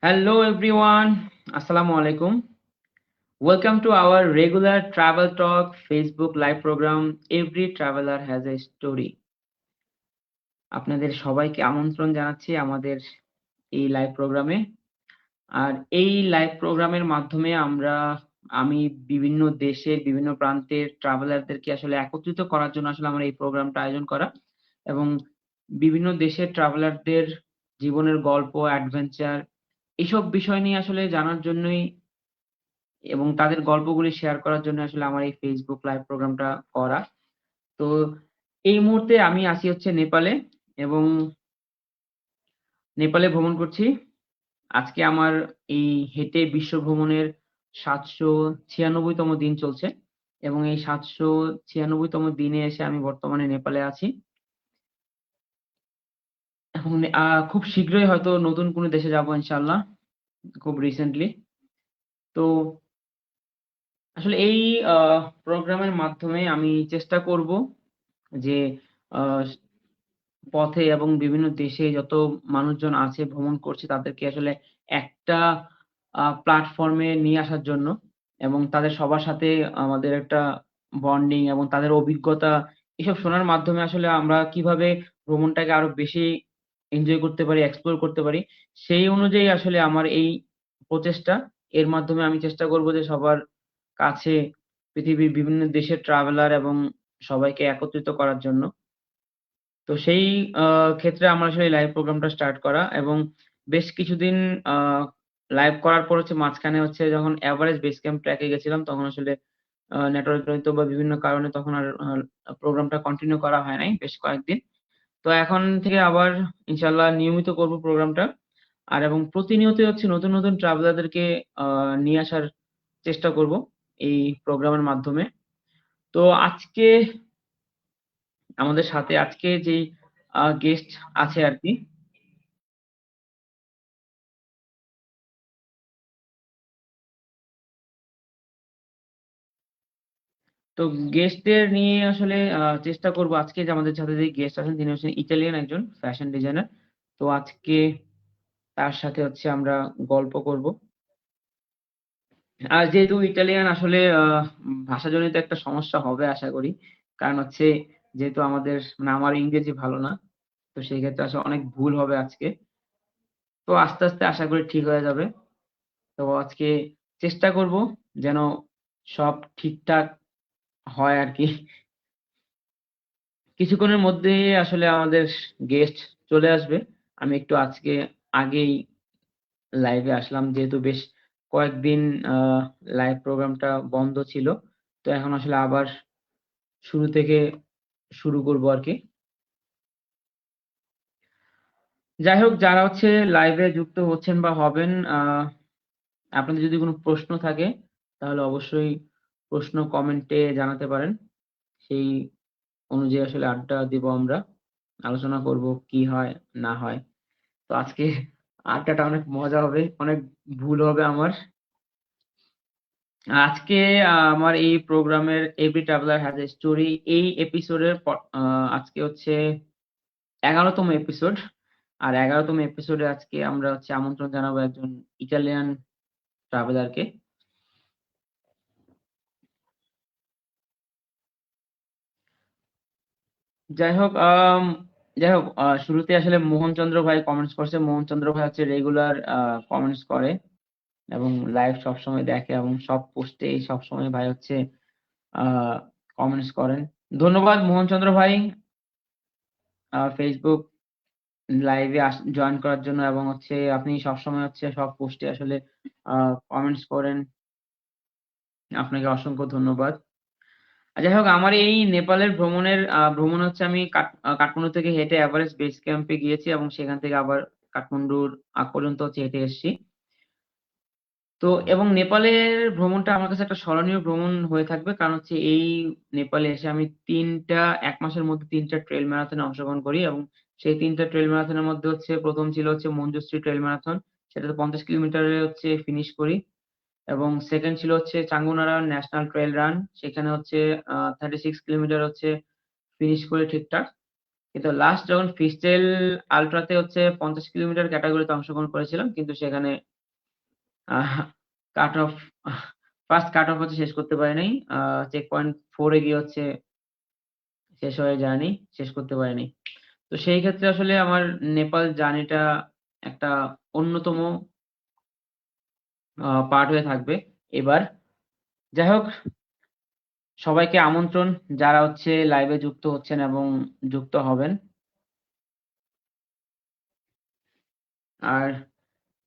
Hello everyone, Assalamu alaikum. Welcome to our regular travel talk Facebook live program. Every traveler has a story. আপনাদের সবাইকে আমন্ত্রণ জানাচ্ছি আমাদের এই লাইভ প্রোগ্রামে। আর এই লাইভ প্রোগ্রামের মাধ্যমে আমি বিভিন্ন দেশের বিভিন্ন প্রান্তের ট্রাভেলারদেরকে আসলে একত্রিত করার জন্য আসলে আমার এই প্রোগ্রামটা আয়োজন করা এবং বিভিন্ন দেশের ট্রাভেলারদের জীবনের গল্প, অ্যাডভেঞ্চার এসব বিষয় নিয়ে আসলে জানার জন্যই এবং তাদের গল্পগুলি শেয়ার করার জন্য আসলে আমার এই Facebook লাইভ প্রোগ্রামটা করা। তো এই মুহূর্তে আমি আছি হচ্ছে নেপালে এবং নেপালে ভ্রমণ করছি। আজকে আমার এই হেঁটে বিশ্ব ভ্রমণের ৭৯৬ তম দিন চলছে এবং এই ৭৯৬ তম দিনে এসে আমি বর্তমানে নেপালে আছি। এবং খুব শীঘ্রই হয়তো নতুন কোনো দেশে যাবো ইনশাআল্লাহ, খুব রিসেন্টলি। তো আসলে এই আ প্রোগ্রামের মাধ্যমে আমি চেষ্টা করব যে আ পথে এবং বিভিন্ন দেশে যত মানুষজন আছে ভ্রমণ করছে তাদেরকে আসলে একটা প্ল্যাটফর্মে নিয়ে আসার জন্য এবং তাদের সবার সাথে আমাদের একটা বন্ডিং এবং তাদের অভিজ্ঞতা এসব শোনার মাধ্যমে আসলে আমরা কিভাবে ভ্রমণটাকে আরো বেশি এনজয় করতে পারি, এক্সপ্লোর করতে পারি, সেই অনুযায়ী আসলে আমার এই প্রচেষ্টা। এর মাধ্যমে আমি চেষ্টা করব যে সবার কাছে পৃথিবীর বিভিন্ন দেশের ট্রাভেলার এবং সবাইকে একত্রিত করার জন্য। তো সেই আ ক্ষেত্রে আমার আসলে লাইভ প্রোগ্রামটা স্টার্ট করা এবং বেশ কিছুদিন আ লাইভ করার পর হচ্ছে মাঝখানে হচ্ছে যখন এভারেস্ট বেস ক্যাম্প ট্র্যাক এ গেছিলাম তখন আসলে নেটওয়ার্ক জনিত বা বিভিন্ন কারণে তখন আর প্রোগ্রামটা কন্টিনিউ করা হয় নাই বেশ কয়েকদিন। তো এখন থেকে আবার ইনশাআল্লাহ নিয়মিত করব প্রোগ্রামটা। এবং প্রতিনিয়তই হচ্ছে নতুন, নতুন ট্রাভেলারদেরকে আ নিয়ে আসার চেষ্টা করব এই প্রোগ্রামের মাধ্যমে। তো আজকে আমাদের সাথে আজকে যেই গেস্ট আছে আরকি। তো গেস্টদের নিয়ে আসলে চেষ্টা করব আজকে যে আমাদের সাথে যে গেস্ট আছেন তিনি হচ্ছেন ইটালিয়ান একজন ফ্যাশন ডিজাইনার। তো আজকে তার সাথে হচ্ছে আমরা গল্প করব। আর যেহেতু ইটালিয়ান আসলে ভাষাজনিত একটা সমস্যা হবে আশা করি। কারণ হচ্ছে যেহেতু মানে আমার ইংরেজি ভালো না। তো সেই ক্ষেত্রে আসলে অনেক ভুল হবে আজকে। তো আস্তে, আস্তে আশা করি ঠিক হয়ে যাবে। তো আজকে চেষ্টা করব যেন সব ঠিকঠাক হয় আরকি। কিছুক্ষণের মধ্যেই আসলে আমাদের গেস্ট চলে আসবে। আমি একটু আজকে আগেই লাইভে আসলাম যেহেতু বেশ কয়েকদিন আ লাইভ প্রোগ্রামটা বন্ধ ছিল। তো এখন আসলে আবার শুরু থেকে শুরু করব আরকি। যাই হোক যারা হচ্ছে লাইভে যুক্ত হচ্ছেন বা হবেন, আপনাদের যদি কোনো প্রশ্ন থাকে তাহলে অবশ্যই প্রশ্ন কমেন্টে জানাতে পারেন। সেই অনুযায়ী আসলে আড্ডা দিব আমরা। আলোচনা করব কি হয় না হয়। তো আজকে আড্ডাটা অনেক মজা হবে, অনেক ভুল হবে আমার। আজকে আমার এই প্রোগ্রামের 'every traveller has a story' এই এপিসোডের আজকে হচ্ছে ১১ তম এপিসোড। আর ১১ তম এপিসোডে আজকে আমরা হচ্ছে আমন্ত্রণ জানাবো একজন ইটালিয়ান ট্রাভেলারকে। যাই হোক যাই হোক শুরুতে আসলে মোহনচন্দ্র ভাই কমেন্টস করছে। মোহনচন্দ্র ভাই হচ্ছে রেগুলার কমেন্টস করে এবং লাইভ সবসময় দেখে এবং সব পোস্টেই সবসময় ভাই হচ্ছে আ কমেন্টস করেন। ধন্যবাদ মোহনচন্দ্র ভাই Facebook লাইভে জয়েন করার জন্য এবং হচ্ছে আপনি সবসময় হচ্ছে সব পোস্টে আসলে আ কমেন্টস করেন। আপনাকে অসংখ্য ধন্যবাদ। যাই হোক আমার এই নেপালের ভ্রমণ হচ্ছে আমি কাঠমান্ডু থেকে হেঁটে এভারেস্ট বেস ক্যাম্পে গিয়েছি এবং সেখান থেকে আবার কাঠমান্ডুর পর্যন্ত হচ্ছে হেঁটে এসেছি। তো এবং নেপালের ভ্রমণটা আমার কাছে একটা স্মরণীয় ভ্রমণ হয়ে থাকবে। কারণ হচ্ছে এই নেপালে এসে আমি ১ মাসের মধ্যে ৩ টা ট্রেইল ম্যারাথনে অংশগ্রহণ করি এবং সেই ৩ টা ট্রেইল ম্যারাথনের মধ্যে হচ্ছে ১ম ছিল হচ্ছে মঞ্জুশ্রী ট্রেইল ম্যারাথন। সেটাতে ৫০ কিলোমিটারে হচ্ছে ফিনিশ করি এবং 2nd ছিল হচ্ছে চাঙ্গুনারায়ণ ন্যাশনাল ট্রেইল রান। সেখানে হচ্ছে 36 কিলোমিটার হচ্ছে ফিনিশ করি ঠিকঠাক। কিন্তু লাস্ট যখন ফ্রিস্টাইল আল্ট্রাতে হচ্ছে 50 কিলোমিটার ক্যাটাগরিতে অংশগ্রহণ করেছিলাম, কিন্তু সেখানে cut off first cut off হচ্ছে শেষ করতে পারি নাই। চেক পয়েন্ট 4 এ গিয়ে হচ্ছে শেষ হয়ে যায়নি, শেষ করতে পারিনি। তো সেই ক্ষেত্রে আসলে আমার নেপাল জার্নিটা একটা অন্যতম পার্ট হয়ে থাকবে এবার। যাই হোক, সবাইকে আমন্ত্রণ যারা হচ্ছে লাইভে যুক্ত হচ্ছেন এবং যুক্ত হবেন। আর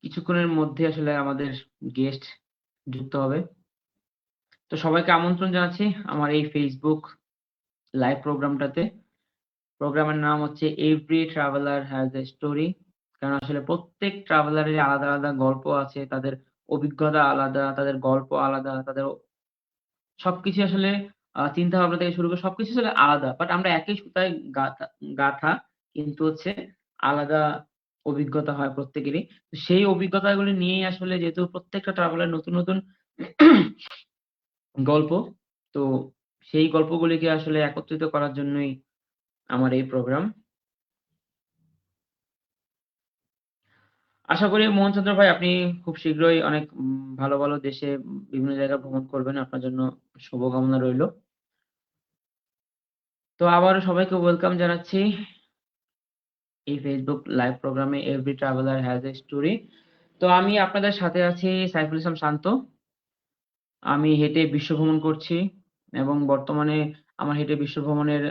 কিছুক্ষণের মধ্যে আসলে আমাদের গেস্ট যুক্ত হবে। তো সবাইকে আমন্ত্রণ জানাচ্ছি আমার এই ফেসবুক লাইভ প্রোগ্রামটাতে। প্রোগ্রামের নাম হচ্ছে every traveller has a story. কারণ আসলে প্রত্যেক ট্রাভেলারের আলাদা আলাদা গল্প আছে, তাদের অভিজ্ঞতা আলাদা, তাদের গল্প আলাদা, তাদের সবকিছু আসলে চিন্তা ভাবনা থেকে শুরু করে সবকিছু আসলে আলাদা। বাট আমরা একই সুতায় গাঁথা গাঁথা, কিন্তু হচ্ছে আলাদা অভিজ্ঞতা হয় প্রত্যেকেরই। তো সেই অভিজ্ঞতাগুলি নিয়েই আসলে, যেহেতু প্রত্যেকটা ট্রাভেলার নতুন নতুন গল্প, তো সেই গল্পগুলিকে আসলে একত্রিত করার জন্যই আমার এই প্রোগ্রাম। আশা করি মোহনচন্দ্র ভাই আপনি খুব শীঘ্রই অনেক ভালো, ভালো দেশে বিভিন্ন জায়গায় ভ্রমণ করবেন। আপনার জন্য শুভকামনা রইলো। তো আবারও সবাইকে ওয়েলকাম জানাচ্ছি এই ফেসবুক লাইভ প্রোগ্রামে every traveller has a story. তো আমি আপনাদের সাথে আছি সাইফুল ইসলাম শান্ত। আমি হেঁটে বিশ্ব ভ্রমণ করছি এবং বর্তমানে আমার হেঁটে বিশ্ব ভ্রমণের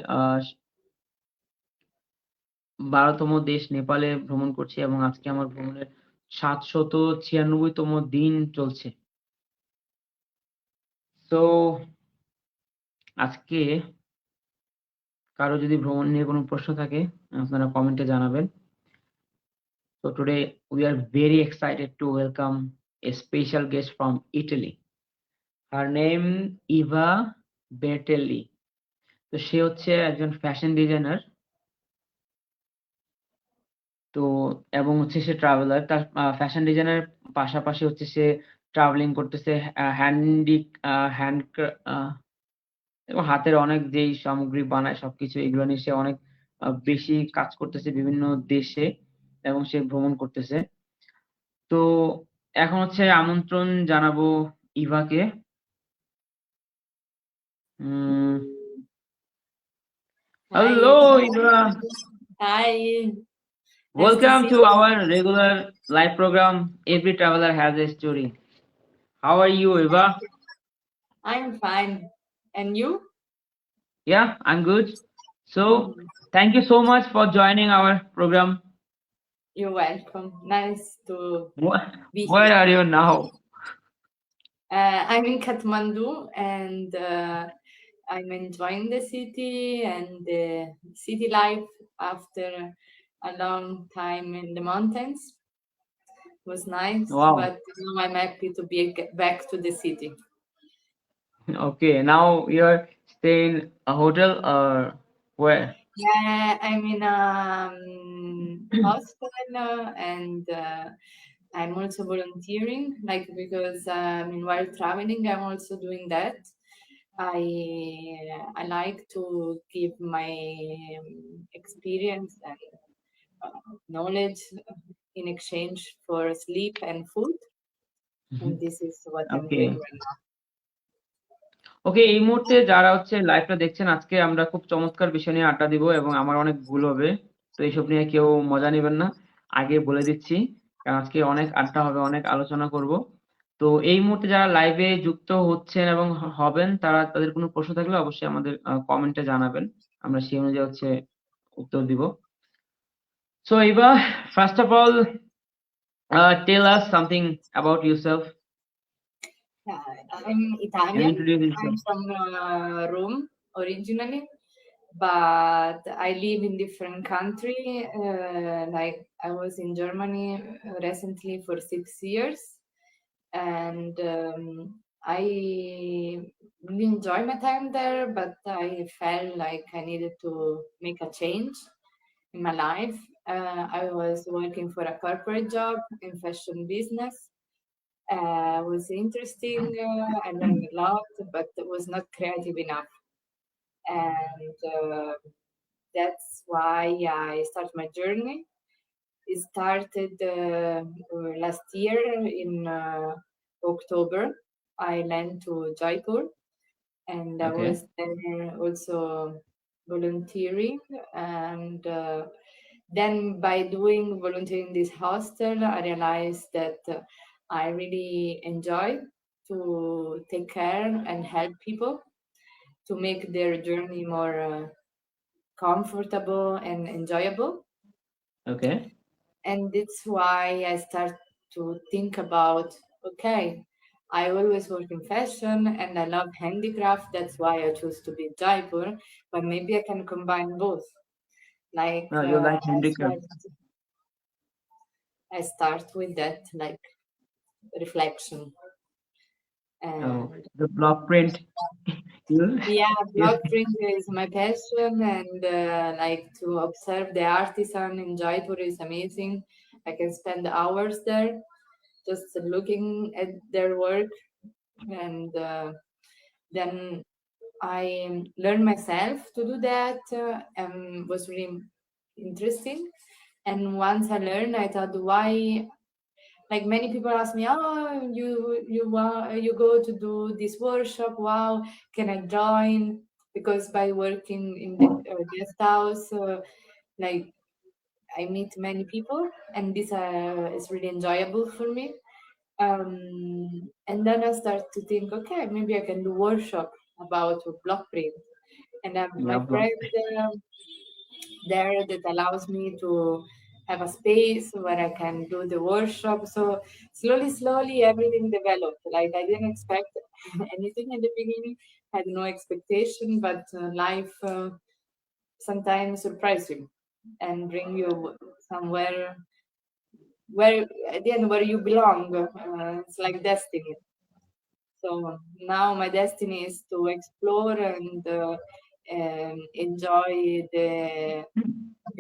12তম দেশ নেপালে ভ্রমণ করছি এবং আজকে আমার ভ্রমণের 796তম দিন চলছে। তো আজকে কারো যদি ভ্রমণ নিয়ে কোনো প্রশ্ন থাকে আপনারা কমেন্টে জানাবেন। So today we are very excited to welcome a special guest from Italy. Her name Eva Bertelli. তো সে হচ্ছে একজন ফ্যাশন ডিজাইনার। তো এবং হচ্ছে সে ট্রাভেলার। তার ফ্যাশন ডিজাইনের পাশাপাশি হচ্ছে সে ট্রাভেলিং করতেছে, হ্যান্ডি হ্যান্ড এবং হাতের অনেক যেই সামগ্রী বানায় সবকিছু এগুলো নিয়ে সে অনেক বেশি কাজ করতেছে বিভিন্ন দেশে এবং সে ভ্রমণ করতেছে। তো এখন হচ্ছে আমন্ত্রণ জানাবো ইভাকে। উম Hi. Hello, Eva. Hi. Nice to Welcome see to you. our regular live program. Every traveler has a story. How are you, Eva? I'm fine. And you? Yeah, I'm good. So, Mhm. thank you so much for joining our program. You're welcome. Nice to be Where here. are you now? I'm in Kathmandu and I'm enjoying the city and the city life after a long time in the mountains. Was nice, Wow. but now I'm happy to be back to the city. Okay, now you're staying a hotel or where? Yeah, I'm in a hostel and I'm also volunteering, like because while traveling, I'm also doing that. I like to give my experience and knowledge in exchange for sleep and food, and this is what I'm doing Okay. right ওকে, এই মুহূর্তে যারা হচ্ছে লাইভটা দেখছেন, আজকে আমরা খুব চমৎকার বিষয় নিয়ে আড্ডা দিব এবং আমার অনেক ভুল হবে। তো এইসব নিয়ে কেউ মজা নেবেন না। আগে বলে দিচ্ছি। কারণ আজকে অনেক আড্ডা হবে, অনেক আলোচনা করব। তো এই মুহূর্তে যারা লাইভে যুক্ত হচ্ছেন এবং হবেন তারা তাদের কোনো প্রশ্ন থাকলে অবশ্যই আমাদের কমেন্টে জানাবেন। আমরা সেই অনুযায়ী হচ্ছে উত্তর দিব। So Eva, first of all, tell us something about yourself now. I'm and Italian. introduce I'm yourself. from Rome originally, but I live in different country. Like I was in Germany recently for 6 years, and I really enjoy my time there. But I felt like I needed to make a change in my life. I was working for a corporate job in fashion business. Was interesting. I learned a lot, but it was not creative enough. And That's why I start my journey. It started last year in October. I went to Jaipur and I Okay. was there also volunteering. And then by doing volunteering in this hostel, I realized that I really enjoy to take care and help people to make their journey more comfortable and enjoyable. Okay. And that's why I start to think about, okay, I always work in fashion and I love handicraft. That's why I choose to be Jaipur, but maybe I can combine both. Like You like handicraft. I start with that like reflection. Oh, And the block print. You, yeah, you, block print is my passion, and like to observe the artisan in Jaipur is amazing. I can spend hours there just looking at their work, and then I learned myself to do that, and was really interesting. And once I learned, I thought, why? Like many people ask me, oh, you go to do this workshop? Wow, can I join? Because by working in the guest house, like I meet many people, and this is really enjoyable for me. And then I start to think, okay, maybe I can do workshop about block print, and I have yeah, my block. friend there that allows me to have a space where I can do the workshop. So slowly, everything developed. Like I didn't expect anything in the beginning, had no expectation, but life sometimes surprise you and bring you somewhere where at the end where you belong. It's like destiny. So now my destiny is to explore and enjoy the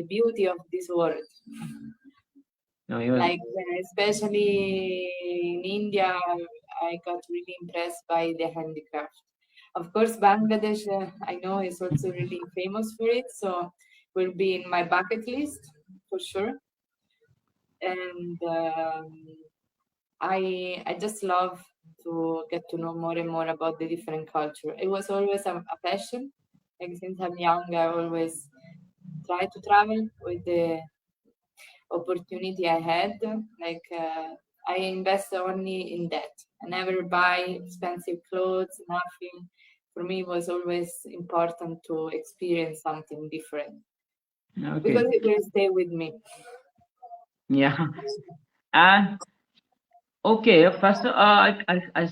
beauty of this world. No, you. Like especially in India, I got really impressed by the handicraft. Of course, Bangladesh, I know is also really famous for it, so will be in my bucket list for sure. And I just love to get to know more and more about the different culture. It was always a passion. Like since I'm young, I always try to travel with the opportunity I had. Like I invest only in that. I never buy expensive clothes, nothing. For me, it was always important to experience something different because Okay. it will stay with me. Yeah. And okay, first, I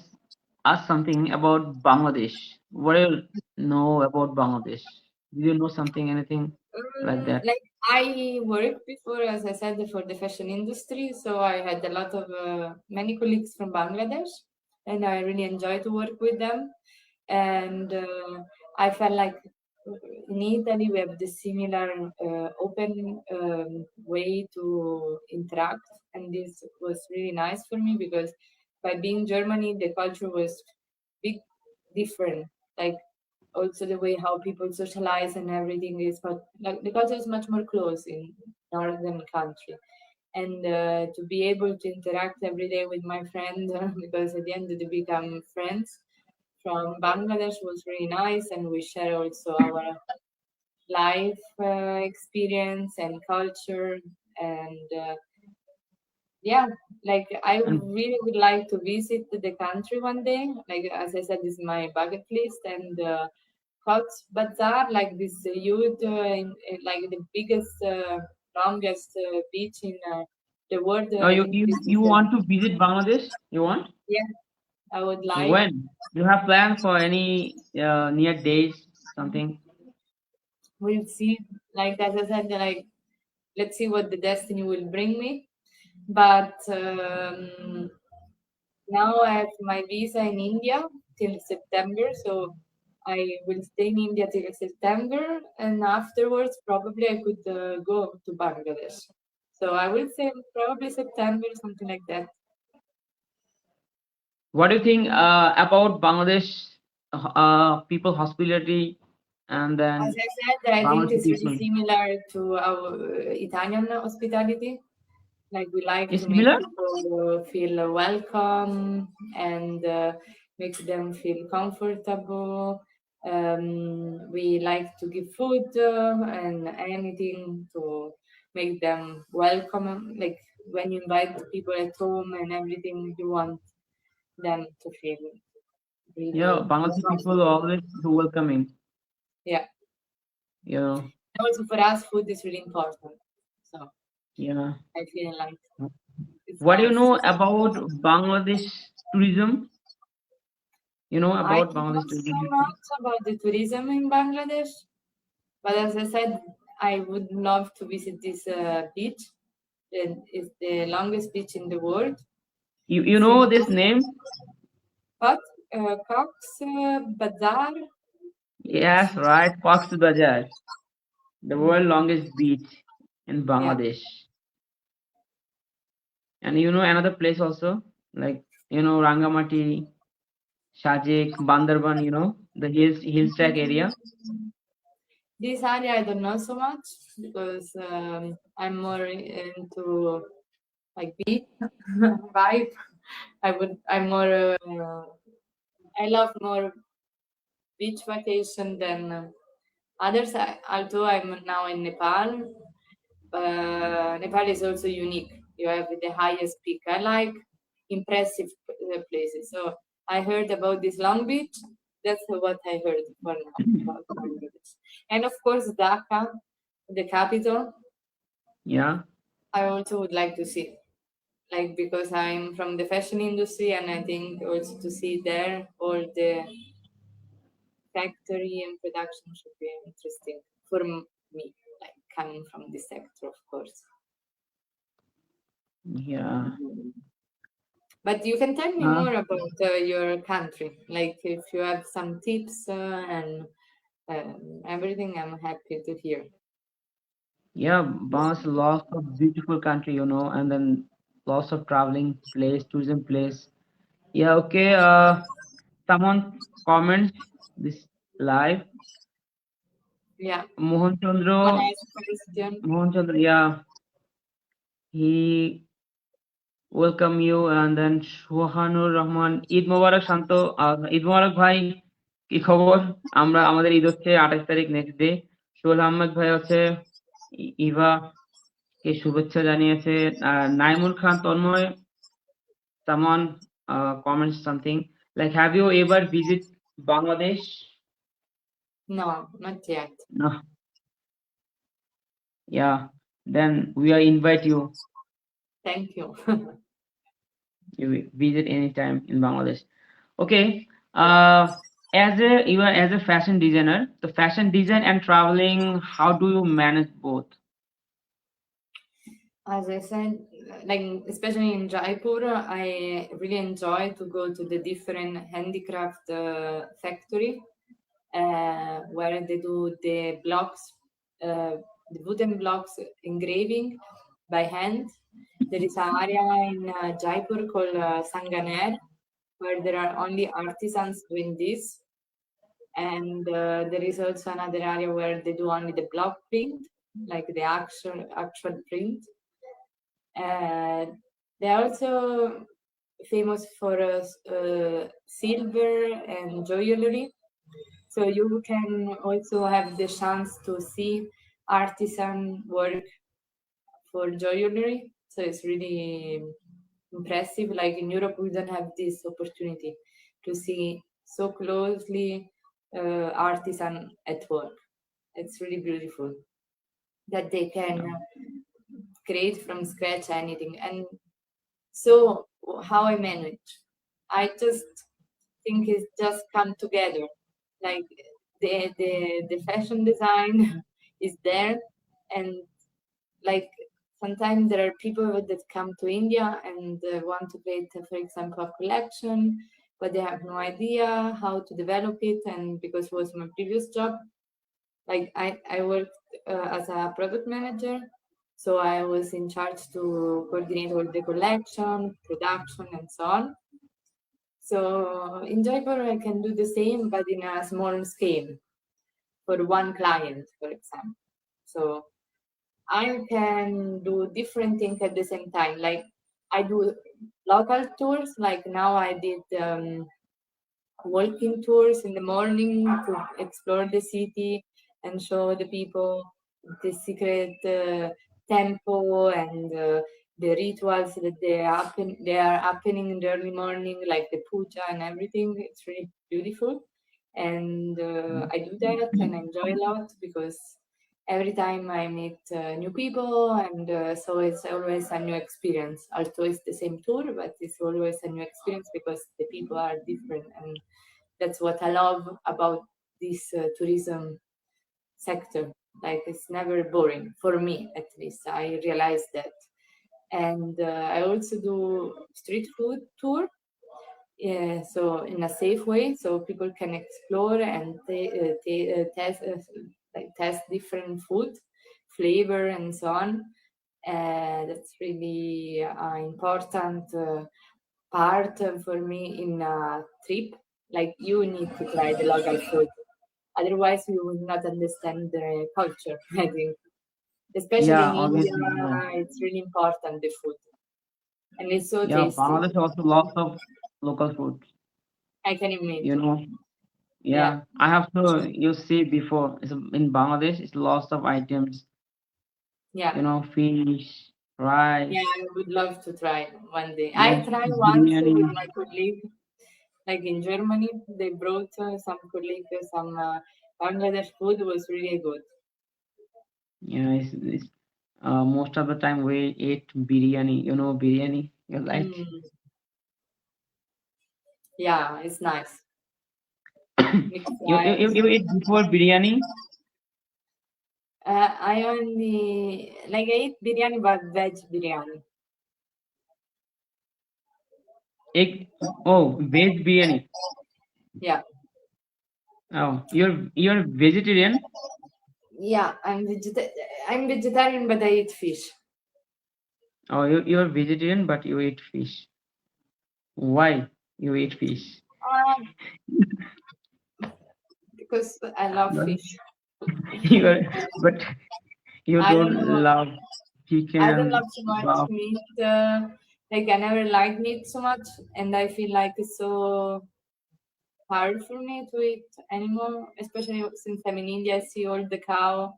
ask something about Bangladesh. What do you know about Bangladesh? Do you know something, anything like that? Like I worked before, as I said, for the fashion industry, so I had a lot of many colleagues from Bangladesh, and I really enjoyed to work with them. And I felt like in Italy we have the similar open way to interact, and this was really nice for me because by being Germany, the culture was big different. Like also the way how people socialize and everything is, but like the culture is much more close in northern country. And to be able to interact every day with my friend because at the end they become friends from Bangladesh was really nice, and we share also our life experience and culture. And yeah, like I And really would like to visit the country one day. Like as I said, this is my bucket list. And Cox's Bazar, like this huge, like the biggest, longest beach in the world. I you, think you this is you want to visit Bangladesh? You want? yeah, I would like. When? You have plans for any near days, something? We'll see. Like as I said, like let's see what the destiny will bring me. But now I have my visa in India till September, so I will stay in India till September, and afterwards probably I could go to Bangladesh. So I will say probably September, something like that. What do you think about Bangladesh people hospitality? and As then I said, I think Bangladeshi it's really people. similar to our Italian hospitality. Like we like Is to make similar? people feel welcome and makes them feel comfortable. We like to give food and anything to make them welcome. Like when you invite people at home and everything, you want them to feel Yeah, really Bangladeshi people are comfortable. always so welcoming. Yeah. You know, Also for us, food is really important. So yeah. I feel like it's What do you nice. know about Bangladesh tourism? You know I about know Bangladesh so tourism? much about the tourism in Bangladesh, but as I said, I would love to visit this beach. It's the longest beach in the world. You It's in know this name? Cox, Cox Bazar Beach. Yes, right. Cox's Bazar, the world Mm, longest beach in yeah, Bangladesh. And you know another place also, like Rangamati, Shajik, Bandarban. The hills track area. this area I don't know so much because I'm more into like beach vibe. I'm more. I love more beach vacation than others. Although I'm now in Nepal, Nepal is also unique. You have the highest peak. I like impressive places. So I heard about this Long Beach. That's what I heard for now about Bangladesh. And of course, Dhaka, the capital. Yeah, I also would like to see, like because I'm from the fashion industry, and I think also to see there all the factory and production should be interesting for me, like coming from this sector, of course. yeah. But you can tell me Uh, more about your country, like if you have some tips and everything. I'm happy to hear. yeah, Bangladesh lots of beautiful country, and then lots of traveling place, tourism place. Yeah, okay. Someone comments this live. Yeah. Mohan Chandra, One nice question. Mohan Chandra, yeah, he welcome you, and then Sohanur Rahman Eid মোবারক শান্ত, ঈদ মোবারক ভাই, কি খবর? আমাদের ঈদ হচ্ছে 28 তারিখ, next day. Sohel Ahmed ভাই হচ্ছে ইভা কে শুভেচ্ছা জানিয়েছে। নাইমুল খান Tanmoy, someone comments something like, have you ever visit Bangladesh? No, not yet. No. Yeah, then we are invite you. Thank you. You visit anytime in Bangladesh. Okay. You are as a fashion designer, the fashion design and traveling, how do you manage both? As I said, like especially in Jaipur, I really enjoy to go to the different handicraft factory where they do the blocks, the wooden blocks engraving by hand. There is an area in Jaipur called Sanganer where there are only artisans doing this. And there is also another area where they do only the block print, like the actual print. Uh, they're also famous for silver and jewelry. So you can also have the chance to see artisan work for jewelry. So it's really impressive. Like in Europe, we don't have this opportunity to see so closely artisan at work. It's really beautiful that they can Yeah. create from scratch anything. And so, how I manage? I just think it's just come together. Like the fashion design is there, and like sometimes there are people that come to India and want to create, for example, a collection, but they have no idea how to develop it. And because it was my previous job, like I worked as a product manager, so I was in charge to coordinate all the collection, production, and so on. So in Jaipur, I can do the same, but in a small scale. for one client, for example. So I can do different things at the same time. Like I do local tours. Like now I did walking tours in the morning to explore the city and show the people the secret temple and the rituals that they are happening in the early morning, like the puja and everything. It's really beautiful, and I do that and I enjoy a lot because every time I meet new people, and so it's always a new experience. Although it's the same tour, but it's always a new experience because the people are different, and that's what I love about this tourism sector. Like it's never boring for me, at least. I realize that, and I also do street food tour. Yeah, so in a safe way, so people can explore and test test different food, flavor, and so on. That's really important part for me in a trip. Like you need to try the local food, otherwise you will not understand the culture. I think, especially Yeah, in India, obviously. Yeah, it's really important the food, and it's so yeah. tasty. Bangladesh also lots of local food. I can You imagine. know. Yeah, Yeah, I have to. You see before. It's in Bangladesh. It's lots of items. yeah, Fish, yeah. rice. I would love to try one day. Yeah, I tried once biryani. with my colleague, like in Germany. They brought some colleague some Bangladesh food was really good. Yeah, it's most of the time we eat biryani. Biryani. You like? Mm, yeah, it's nice. Mixed You rice. eat before biryani? I only like I eat biryani, but veg biryani. Egg. Oh, veg biryani. Yeah, Oh, you're vegetarian? yeah. I'm vegetarian, but I eat fish. Oh, you're vegetarian, but you eat fish. Why you eat fish? Uh, because I love You're, fish. you're but you I don't don't know. love I don't love chicken, so much kebab. meat. Like I never liked meat so much, and I feel like it's so hard for me to eat anymore. Especially since I'm in India, I see all the cow.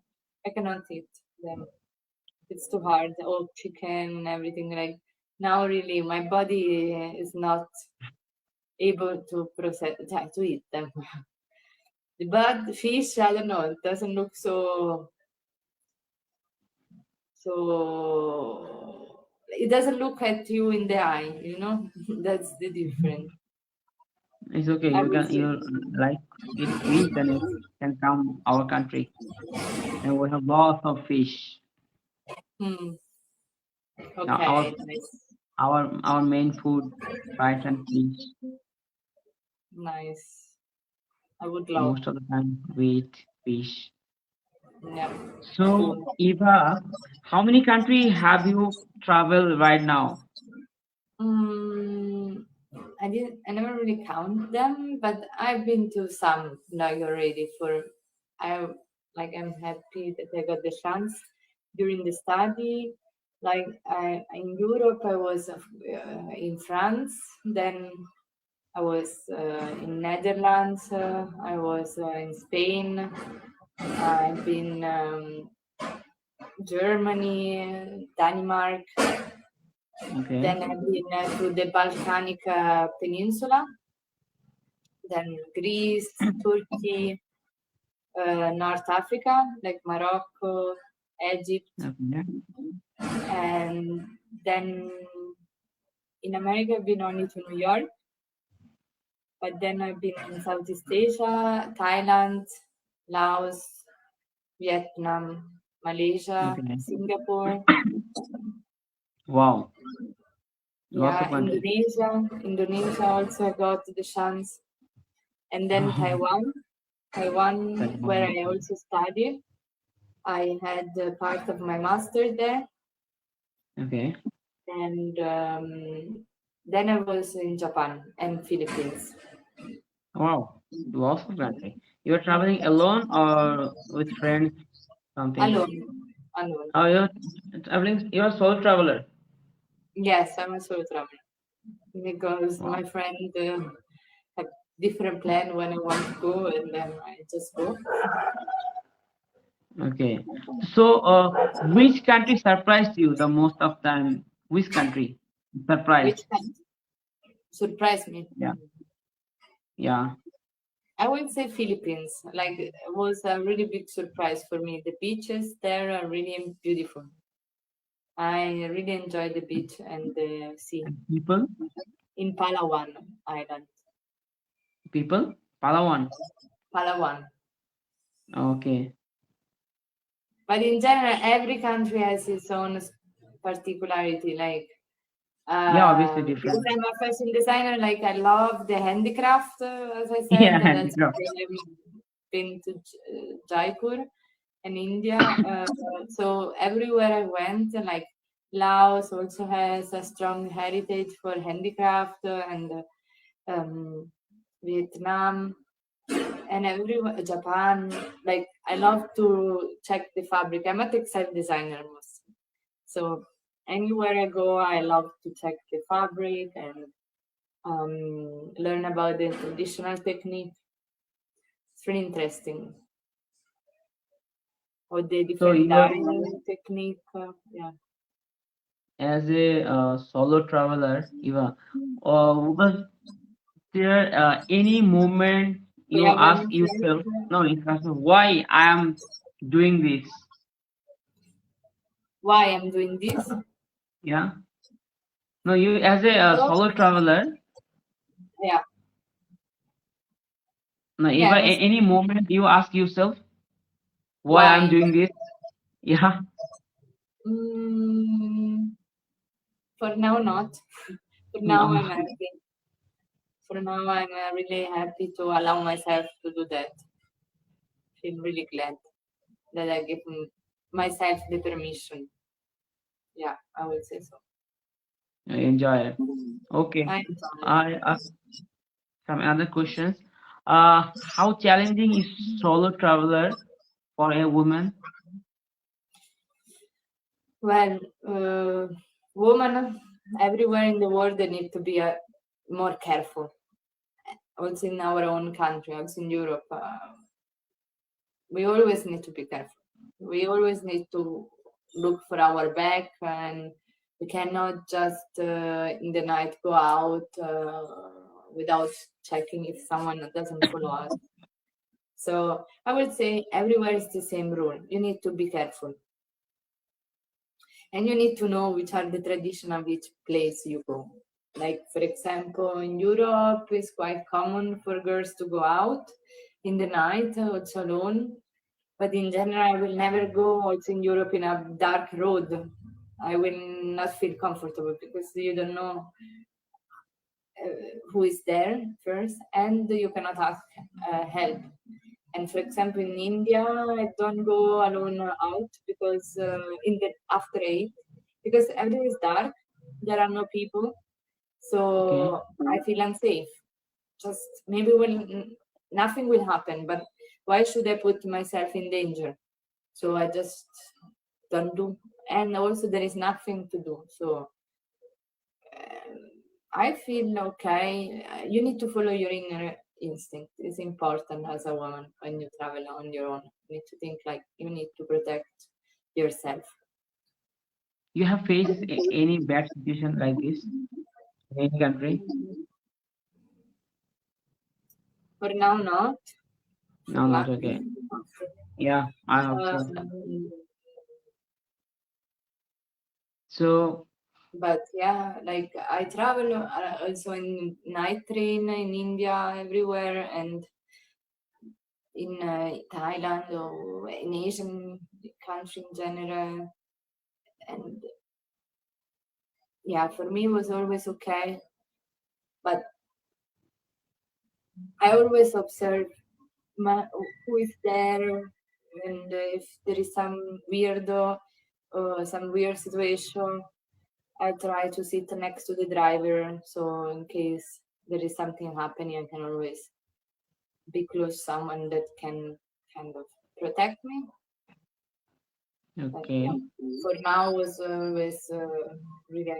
I cannot eat them. It's too hard. All chicken and everything. Like now, really, my body is not able to process to eat them. But fish, I don't know. It doesn't look so. It doesn't look at you in the eye. That's the difference. It's okay. I You would can say. you like eat fish, then you can come our country, and we have lots of fish. Hmm. Now Okay. Nice. our main food, rice and fish. Nice. I would love. Most of the time we eat fish. Yeah. So Cool. Eva, how many country have you traveled right now? Mm, I never really count them, but I've been to some like already I I'm happy that I got the chance during the study. Like in Europe, I was in France, then I was in Netherlands, I was in Spain, I've been Germany, Denmark, Okay, then I've been to the Balkanic Peninsula, then Greece, Turkey, North Africa, like Morocco, Egypt, okay, and then in America I've been only to New York, but then I've been in Southeast Asia, Thailand, Laos, Vietnam, Malaysia, okay. Singapore, Wow, lots of yeah, country. Indonesia also I got the chance, and then Taiwan, where I Taiwan. also studied. I had part of my master there, Okay. and then I was in Japan and Philippines. Wow, lots of country. You're traveling alone or with friends, something? Alone, alone. Oh, you're traveling, you're a solo traveler. Yes, I'm a solo traveler because Wow. my friend have different plan when I want to go, and then I just go. Okay. So, which country surprised you the most of time? Which country surprised? Which kind surprised me? Yeah. Yeah. I would say Philippines. Like it was a really big surprise for me. The beaches there are really beautiful. I really enjoy the beach and the sea And people? in Palawan Island. People? Palawan. Palawan. Okay. But in general, every country has its own particularity. Like Yeah, obviously because different. I'm a fashion designer, like I love the handicraft, as I said, Yeah, and that's handicraft. why I've been to Jaipur in India. So everywhere I went, like Laos also has a strong heritage for handicraft, and um, Vietnam and everywhere, Japan. Like I love to check the fabric. I'm a textile designer mostly, so anywhere I go, I love to check the fabric and learn about the traditional technique. It's really interesting. Or the So different you are dyeing technique. Yeah. as a solo traveler, Eva. Was there any moment Do you you have ask any yourself, friends? no, you ask why I am doing this? Why I'm doing this? Yeah. No, you as a So, solo traveler, yeah, no, yeah, Eva, I was any moment you ask yourself why I'm why. doing this? Yeah. Mm, for now, not. For now, No. I'm happy. For now, I'm really happy to allow myself to do that. Feel really glad that I give myself the permission. Yeah, I would say so. I enjoy it. Okay. I enjoy it. I some other questions. How challenging is solo traveler for a woman? Well, women everywhere in the world they need to be more careful. Also in our own country, also in Europe, we always need to be careful. We always need to look for our back, and we cannot just in the night go out without checking if someone doesn't follow us. So I would say everywhere is the same rule. You need to be careful. And you need to know which are the tradition of each place you go. Like, for example, in Europe, it's quite common for girls to go out in the night, also alone. But in general, I will never go also in Europe in a dark road. I will not feel comfortable because you don't know who is there first, and you cannot ask help. And for example, in India, I don't go alone out because in the after 8, because everything is dark, there are no people, Okay. so I feel unsafe. Just maybe when nothing will happen, but why should I put myself in danger? So I just don't do. And also, there is nothing to do. So I feel okay. You need to follow your inner instinct. It's important as a woman when you travel on your own. You need to think like you need to protect yourself. You have faced any bad situation like this in any country? For now, not No, not lucky. okay. Yeah, I hope so. Um, So, but yeah, like I travel also in night train in India, everywhere, and in Thailand or in Asian country in general. And yeah, for me it was always okay. But I always observe who is there, and if there is some weirdo or some weird situation, I try to sit next to the driver, so in case there is something happening, I can always be close someone that can kind of protect me. But yeah, Okay. for now was always really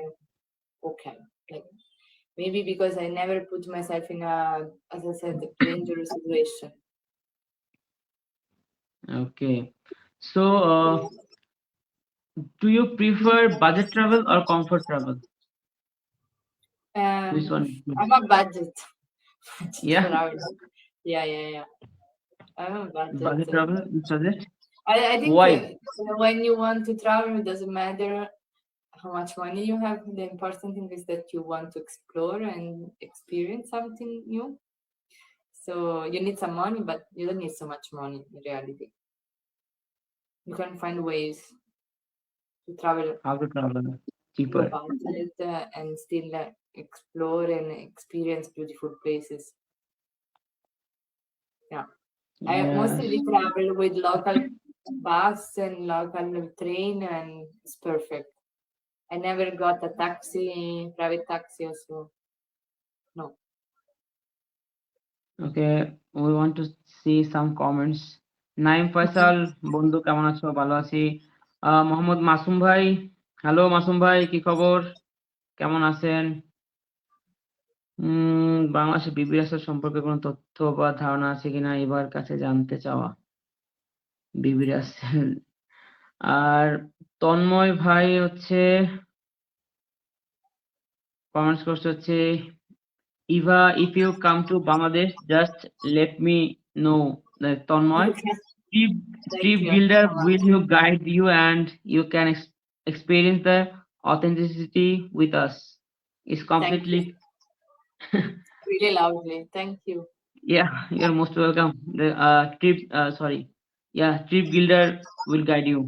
okay. Like maybe because I never put myself in a, as I said, dangerous situation. Okay. So, do you prefer budget travel or comfort travel? Which one? I'm a budget Yeah, traveler. Yeah, yeah, yeah. I'm a budget. budget travel, you suggest? I think Why? when you want to travel, it doesn't matter how much money you have. The important thing is that you want to explore and experience something new. So you need some money, but you don't need so much money in reality. You can find ways to travel How to travel low cheaper? budget and still explore and experience beautiful places. Yeah, I Yes. mostly travel with local bus and local train, and it's perfect. I never got a taxi, private taxi also. No. Okay, we want to see some comments. Naim Mhm. Faisal, বন্ধু কেমন আছো? ভালো আছি। মোহাম্মদ মাসুম ভাই, hello Masum ভাই, কি খবর? কেমন আছেন? বাংলাদেশের বিবি রাসেল সম্পর্কে কোনো তথ্য বা ধারণা আছে কিনা এবার কাছে জানতে চাওয়া। বিবি রাসেল আর তন্ময় ভাই হচ্ছে কমেন্টস করছে হচ্ছে Eva, if you come to Bangladesh, just let me know. Tanmoy, Okay. trip Thank trip you builder so much. will you guide you and you can experience the authenticity with us. It's Thank you. completely Really loudly. Thank you. yeah, you're most welcome. The trip builder will guide you.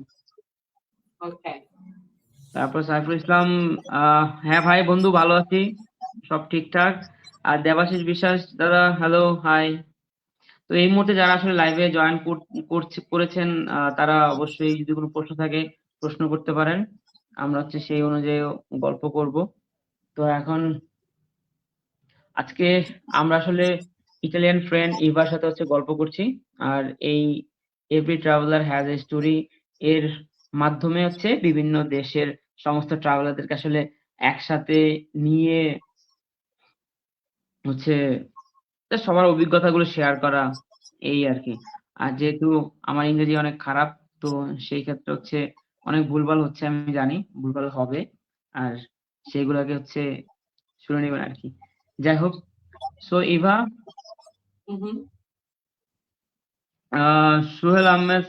Okay. তারপর সাইফুল ইসলাম, হ্যাঁ ভাই বন্ধু ভালো আছি, সব ঠিকঠাক। আর দেবাশিস বিশ্বাস দাদা, হ্যালো, হাই। তো এই মুহূর্তে যারা আসলে লাইভে জয়েন করেছেন, তারা অবশ্যই যদি কোনো প্রশ্ন থাকে প্রশ্ন করতে পারেন। আমরা হচ্ছে সেই অনুযায়ী গল্প করব। তো এখন আজকে আমরা আসলে ইটালিয়ান ফ্রেন্ড ইভার সাথে হচ্ছে গল্প করছি। আর এই every traveller has a story এর মাধ্যমে হচ্ছে বিভিন্ন দেশের সমস্ত ট্রাভেলারদেরকে আসলে একসাথে নিয়ে হচ্ছে সবার অভিজ্ঞতাগুলো শেয়ার করা, এই আরকি। আর যেহেতু আমার ইংরেজি অনেক খারাপ, তো সেই ক্ষেত্রে হচ্ছে অনেক ভুলভাল হচ্ছে আমি জানি, ভুলভাল হবে। আর সেগুলাকে হচ্ছে শুনে নিবেন আরকি। যাই হোক, so Eva, Mm-hmm. Suhail Ahmed,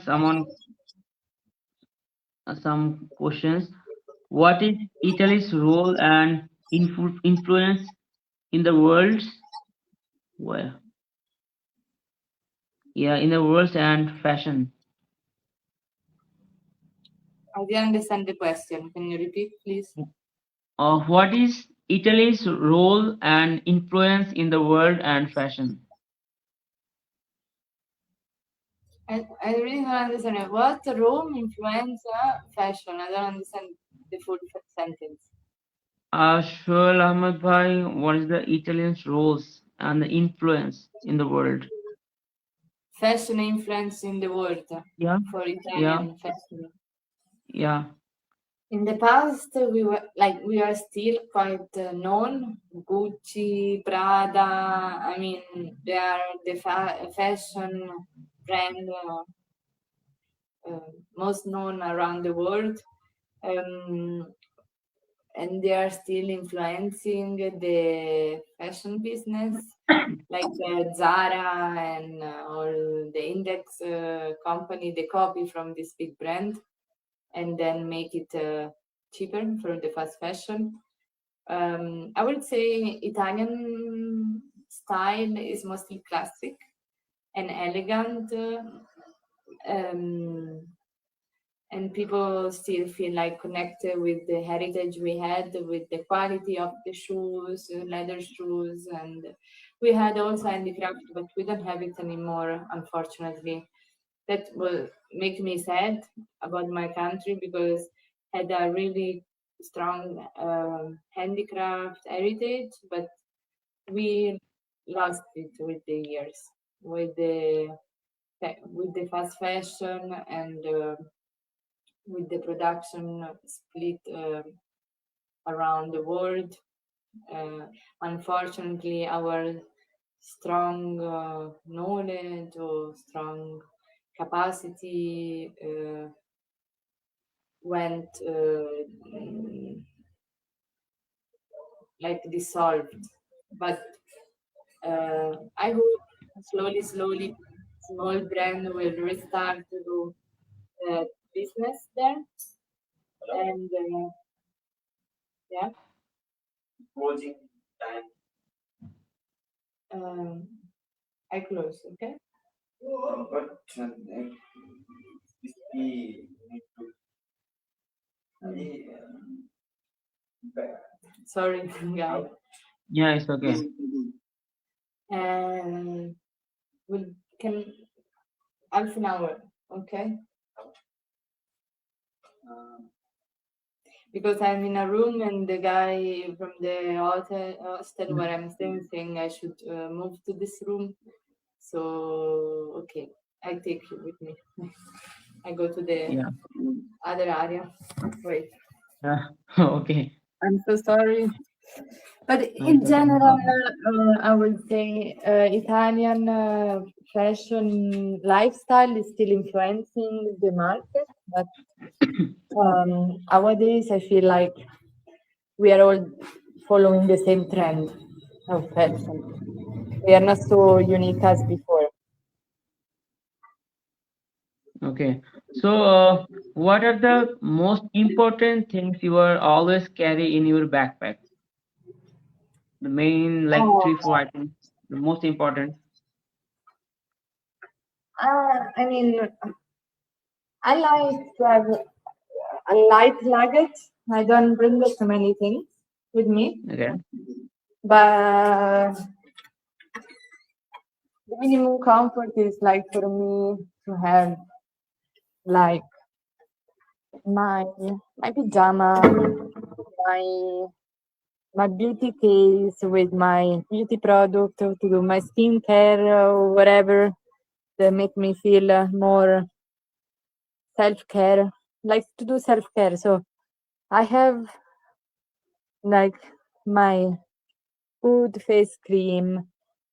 some questions. What is Italy's role and influence in the world? Well, yeah, in the world and fashion. I didn't understand the question. Can you repeat, please? What is Italy's role and influence in the world and fashion? I really don't understand it. What Rome influenza fashion? I don't understand the full sentence. Shoaib Ahmed Bhai, what is the Italian's roles and the influence in the world? Fashion influence in the world Yeah, for yeah, Italian fashion. yeah. In the past, we are still quite known. Gucci, Prada. I mean, they are the fashion brand most known around the world. Um, and they are still influencing the fashion business, like Zara and all the index company, they copy from this big brand and then make it cheaper for the fast fashion. I would say Italian style is mostly classic and elegant. Um, and people still feel like connected with the heritage we had, with the quality of the shoes, leather shoes, and we had also handicraft, but we don't have it anymore, unfortunately. That will make me sad about my country because had a really strong handicraft heritage, but we lost it with the years. with the fast fashion and with the production split around the world. Unfortunately, our strong knowledge or strong capacity went like dissolved. But I hope slowly, small brand will restart to do business there. And yeah, um, I close. Okay. Sorry, guys. Yeah, it's okay. And we can half an hour, okay? Because I'm in a room and the guy from the hostel where I'm staying saying I should move to this room. So okay, I take you with me. I go to the Yeah. other area. Wait, Yeah. Okay. I'm so sorry. But No, it's in okay. No general, problem. I would say Italian fashion lifestyle is still influencing the market, but nowadays I feel like we are all following the same trend of fashion. We are not so unique as before. Okay. So, what are the most important things you are always carry in your backpack? The main, like Oh, 3, 4 items, the most important. I mean, I like to have a light luggage. I don't bring so many things with me, Okay. but the minimum comfort is like for me to have like my my pajama, my my beauty case with my beauty product to do my skincare or whatever that make me feel more self-care, like to do self-care. So I have like my good face cream.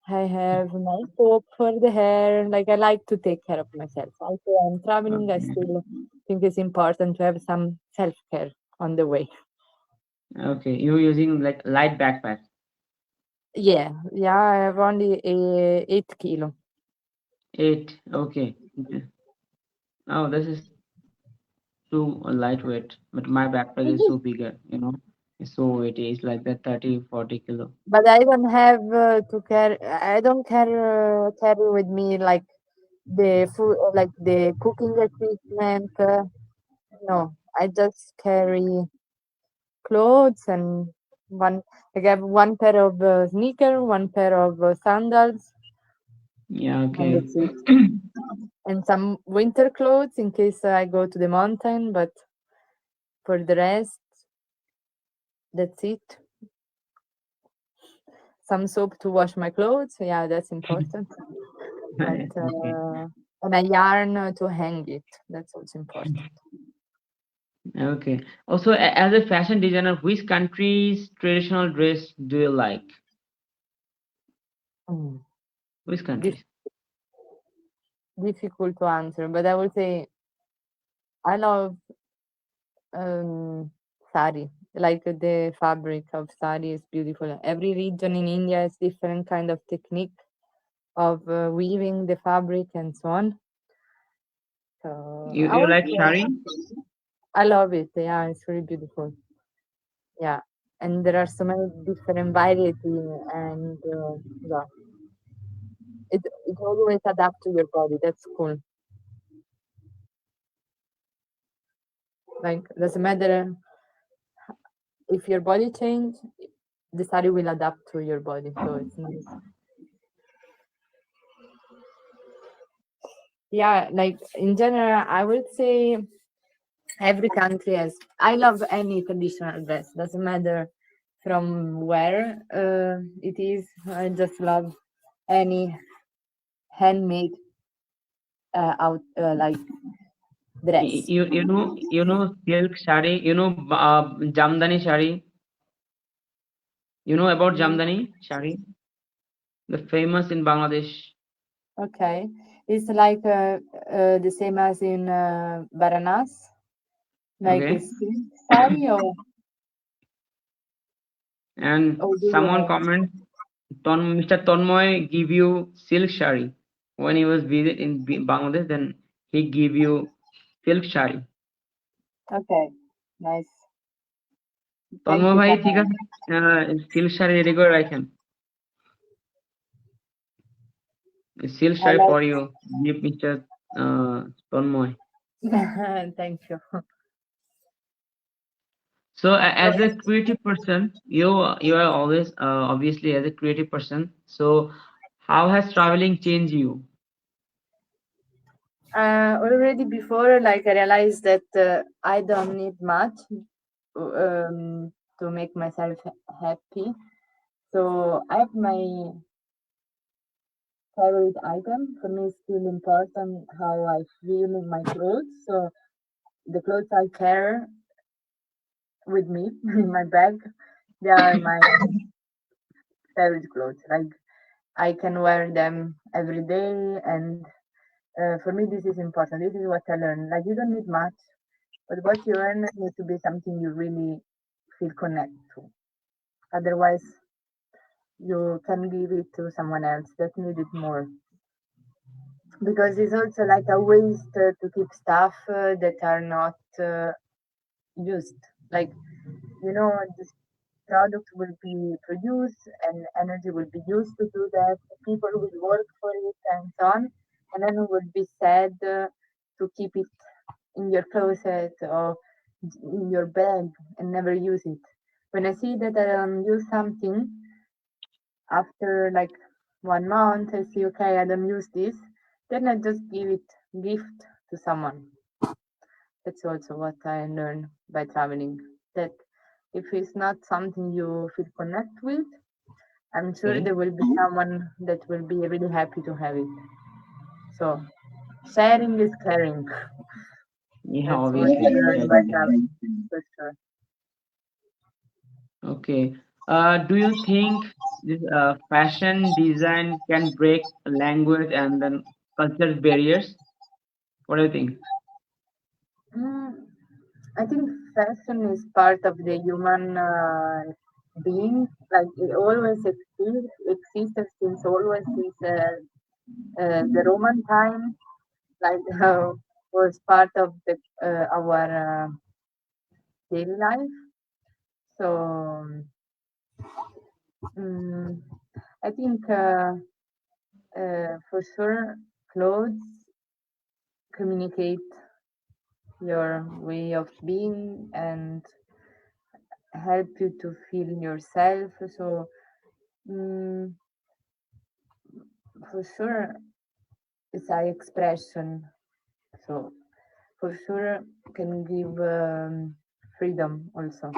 I have my soap for the hair. Like I like to take care of myself. Also, I'm traveling. I Okay. still think it's important to have some self-care on the way. Okay. You're using like light backpack. Yeah. I have only 8 kilo. 8. Okay. Okay. Oh, this is too lightweight, but my backpack is so bigger, It's so weighty. It's like that 30, 40 kilo. But I don't have to carry. I don't carry with me like the food, like the cooking equipment. No, I just carry clothes and one. Like I have one pair of sneaker, one pair of sandals, Yeah, and okay. that's it. And some winter clothes in case I go to the mountain. But for the rest, that's it. Some soap to wash my clothes. Yeah, that's important. But Okay. and a yarn to hang it. That's also important. Okay. Also, as a fashion designer, which country's traditional dress do you like? Mm. Which Dif- countries? difficult to answer, but I would say I love sari. Like the fabric of sari is beautiful. Every region in India has different kind of technique of weaving the fabric and so on. So You I you would like say sari? I love it. Yeah, it's really beautiful. Yeah, and there are so many different variety, and yeah, it always adapt to your body. That's cool. Like doesn't matter if your body change, the sari will adapt to your body. So it's nice. Yeah, like in general, I would say every country has. I love any traditional dress. Doesn't matter from where it is. I just love any handmade out like dress. You know silk shari, jamdani shari. You know about Mm, jamdani shari, the famous in Bangladesh. okay, it's like the same as in Baranas, like a Okay, silk saree, and or do you someone have? comment, Mr. Tonmoy give you silk shari when he was visit in Bangladesh. Then he give you silk shari. Okay, nice. Thank Tanmoy you, ভাই ঠিক Kamal. আছে, silk sari ready করে রাখেন, silk I sari like. For you, give mister Tanmoy. Thank you. So as a Yes. creative person, you are always obviously as a creative person. So how has traveling changed you? Already before, like I realized that I don't need much to make myself happy. So I have my favorite item. For me, it's still important how I feel in my clothes. So the clothes I carry with me in my bag, they are my favorite clothes. Like I can wear them every day, and for me, this is important. This is what I learned. Like you don't need much, but what you earn needs to be something you really feel connect to. Otherwise, you can give it to someone else that need it more. Because it's also like a waste to keep stuff that are not used. Like, this product will be produced and energy will be used to do that. People will work for it and so on. And then it would be sad to keep it in your closet or in your bag and never use it. When I see that I don't use something after like 1 month, I see okay, I don't use this, then I just give it gift to someone. That's also what I learned by traveling. That if it's not something you feel connect with, I'm sure Okay. there will be someone that will be really happy to have it. So sharing is caring. Yeah, That's what I obviously, learned by exactly. traveling for sure. Okay. Do you think this fashion design can break language and then cultural barriers? What do you think? Mm, I think fashion is part of the human being. Like it always existed since always since the Roman time. Like was part of the our daily life. So mm I think for sure clothes communicate your way of being and help you to feel yourself. So mm, for sure it's a expression. So for sure can give freedom also.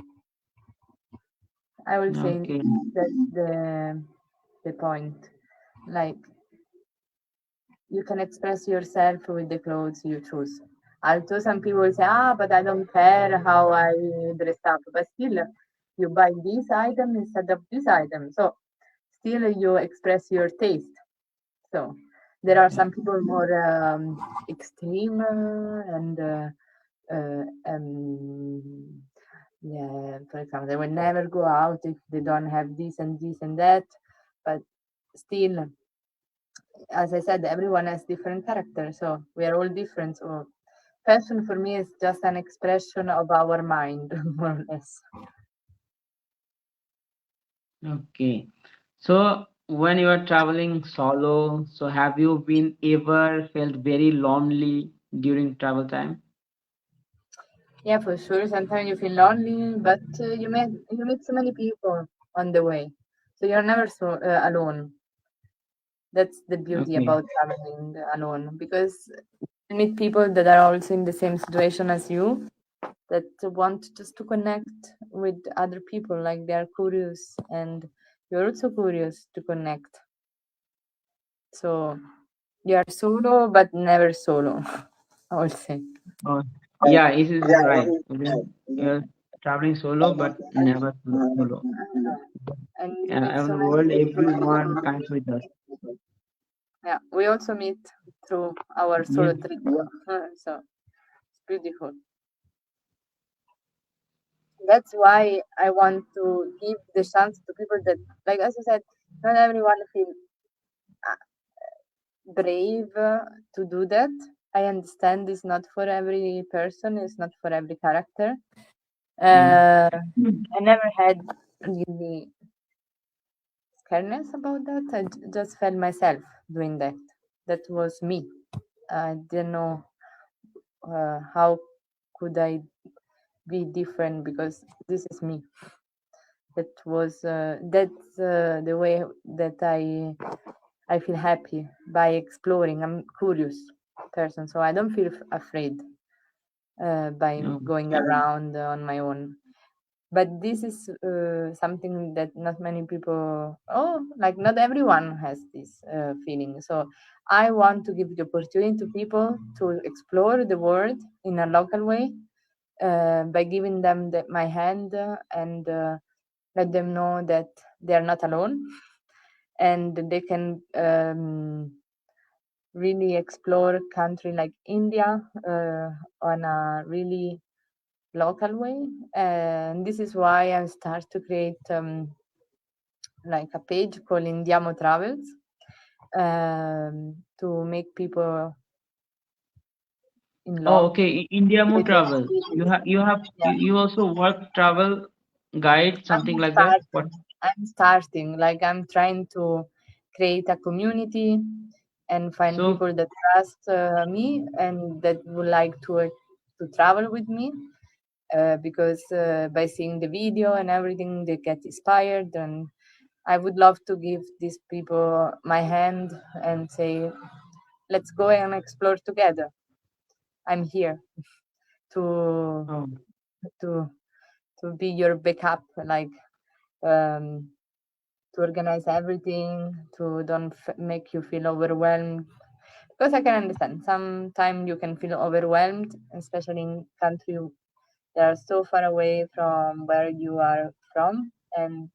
I will say Okay. that's the point. Like you can express yourself with the clothes you choose. Although some people say, but I don't care how I dress up. But still, you buy this item instead of this item. So still you express your taste. So there are Yeah. some people more extreme and yeah, for example, they will never go out if they don't have this and this and that. But still, as I said, everyone has different characters, so we are all different. So fashion for me is just an expression of our mind, more or less. Okay. So when you are traveling solo, so have you been ever felt very lonely during travel time? Yeah, for sure. Sometimes you feel lonely, but you meet so many people on the way, so you're never so alone. That's the beauty Okay. about traveling alone because you meet people that are also in the same situation as you that want just to connect with other people, like they are curious and you're also curious to connect. So You are solo, but never solo. I will say. Oh, yeah, it is right. You're traveling solo, but never solo. And you meet so Around the many world, everyone people. comes with us. Yeah, we also meet through our Yeah. solo trip. So it's beautiful. That's why I want to give the chance to people that, like as I said, not everyone feel brave to do that. I understand it's not for every person, it's not for every character. Yeah. I never had really scaredness about that. I just felt myself doing that. That was me. I didn't know how could I be different because this is me. That's the way that I feel happy by exploring. I'm curious person, so I don't feel afraid by Oh, going around on my own. But this is something that not many people, like not everyone has this feeling. So I want to give the opportunity to people to explore the world in a local way by giving them my hand and let them know that they are not alone and they can really explore country like India on a really local way. And this is why I start to create like a page called Indiamo Travels to make people in oh, love okay. India Mo with the travel. experience. You also work travel guide, something I'm like that. What? starting. I'm starting. Like I'm trying to create a community and find So, people that trust me and that would like to travel with me. Because by seeing the video and everything, they get inspired, and I would love to give these people my hand and say, "Let's go and explore together. I'm here to oh, to to be your backup, like." Um, to organize everything, to don't make you feel overwhelmed. Because I can understand, sometimes you can feel overwhelmed, especially in country that are so far away from where you are from, and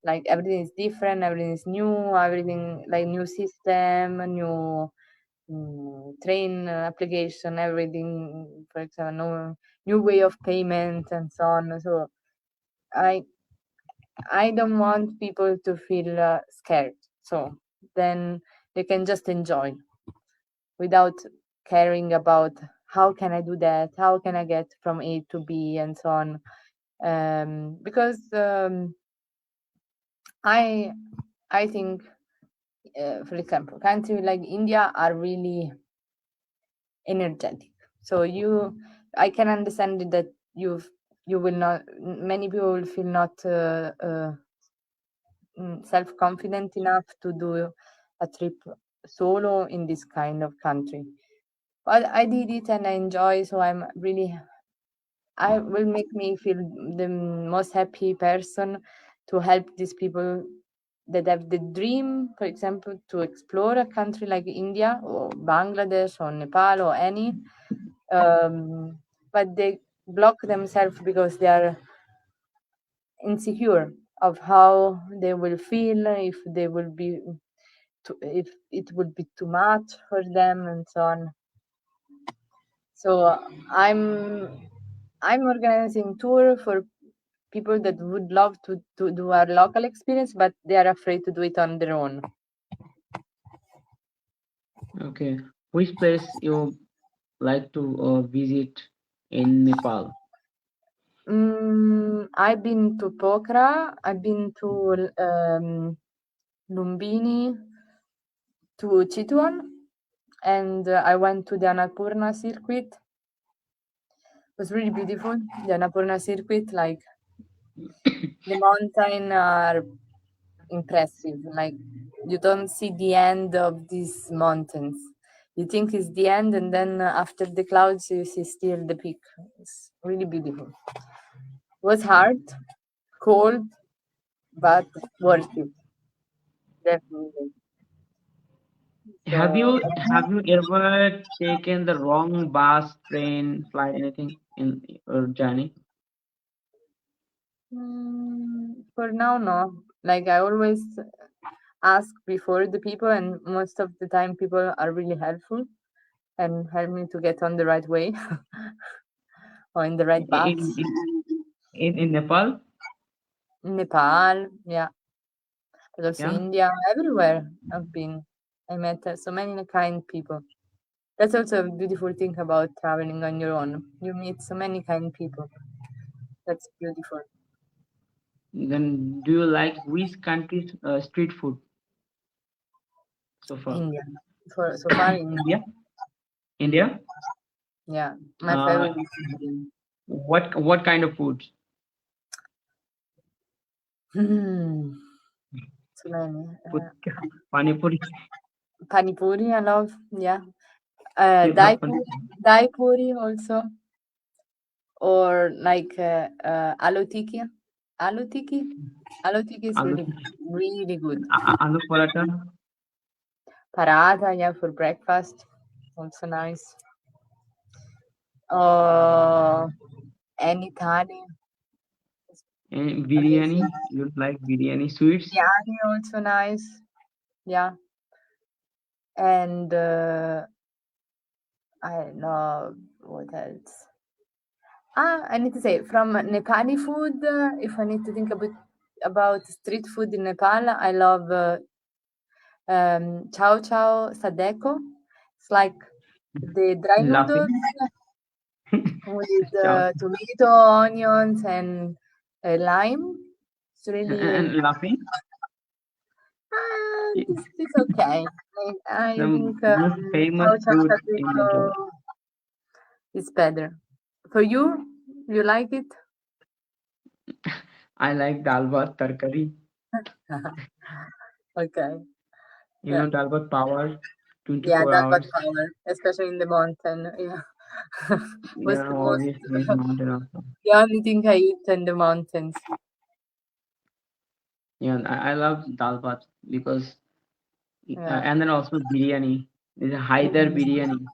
like everything is different, everything is new, everything like new system, new train application, everything. For example, new way of payment and so on. So I I don't want people to feel scared. So then they can just enjoy without caring about how can I do that, how can I get from A to B, and so on. Because I I think, for example, countries like India are really energetic. So I can understand that you will not. Many people will feel not self-confident enough to do a trip solo in this kind of country. But I did it and I enjoy, so I will make me feel the most happy person to help these people that have the dream, for example, to explore a country like India or Bangladesh or Nepal or any, but they block themselves because they are insecure of how they will feel if they will be if it would be too much for them and so on. So I'm organizing tour for people that would love to do our local experience, but they are afraid to do it on their own. okay. Which place you like to visit in Nepal? I've been to Pokhara, I've been to Lumbini, to Chitwan, and I went to the Annapurna circuit. It was really beautiful. The Annapurna circuit, like the mountain are impressive. Like you don't see the end of these mountains. You think it's the end, and then after the clouds, you see still the peak. It's really beautiful. It was hard, cold, but worth it. Definitely. Have So, you have you ever taken the wrong bus, train, flight, anything in your journey? for now, no. Like I always ask before the people, and most of the time, people are really helpful and help me to get on the right way or in the right path. In in in Nepal? Nepal, yeah, but also Yeah. India, everywhere I've been. I met so many kind people. That's also a beautiful thing about traveling on your own. You meet so many kind people. That's beautiful. Then do you like which country's street food so far? India. For so far, India. India? India? Yeah, my Uh, favorite is Indian. what kind of foods? Hmm. So many. Food, pani puri. Pani puri, I love. Yeah. You love pani Dai puri also, or like aloo tikki. Aloo tikki. Aloo tikki is aloo, really good. aloo paratha. Paratha, yeah, for breakfast. Also nice. Uh, any thali is And biryani. amazing. You like biryani sweets? Biryani also nice. Yeah. And I love what else? I need to say from Nepali food. If I need to think about street food in Nepal, I love chow chow sadeko. It's like the dry noodles Laughing. with Chow. tomato, onions, and lime. It's really And laughing. it's okay. I The think most famous chow chow food in sadeko Nepal. is better. For you, you like it? I like dal bhat tarkari. Okay. You Yeah. know dal bhat power, Yeah, 24 that got hours. power, especially in the mountain. Yeah. was Yeah, the most obviously in mountain also. the only thing I eat in the mountains. Yeah, I love dal bhat because Yeah. and then also biryani. There's a Hyder Mm, biryani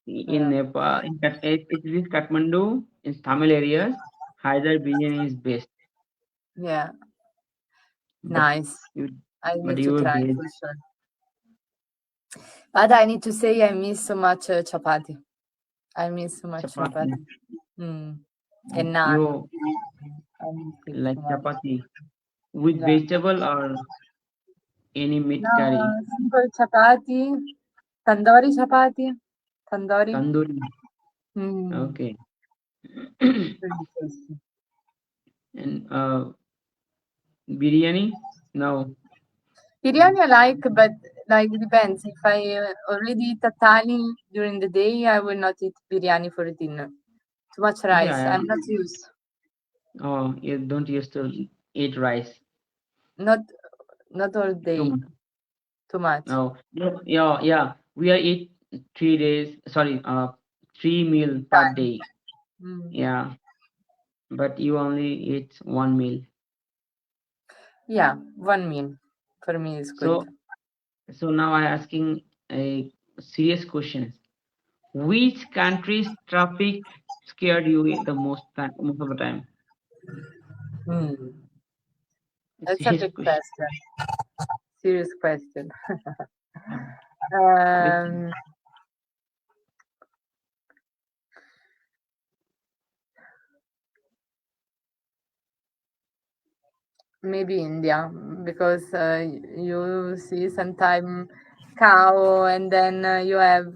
in yeah. Nepal. It is Kathmandu in Tamil areas. Hyder biryani is best, Yeah. but Nice. you I but need to you will try veg for sure. But I need to say I miss so much chapati. I miss so much chapati. chapati. Mm. And naan. You I miss it like so much. chapati with Yeah. vegetable or any meat Now, curry, simple chapati, tandoori chapati, tandoori. tandoori. Mm. Okay, Really tasty. and biryani. No, Biryani I like, but like depends. If I already eat a thali during the day, I will not eat biryani for dinner. Too much okay. rice. I'm not used. You don't used to eat rice Not not all too day. much. Too much. No, no, yeah, yeah. We are eat 3 days. Sorry, 3 meal per Time. day. Mm. Yeah, but you only eat one meal. Yeah, one meal for me is good. So, so now I asking a serious question. Which country's traffic scared you the most of the time? Hmm. It's That's a serious big question. question. Serious question. Yeah. Which um, Maybe India, because you see sometime cow, and then you have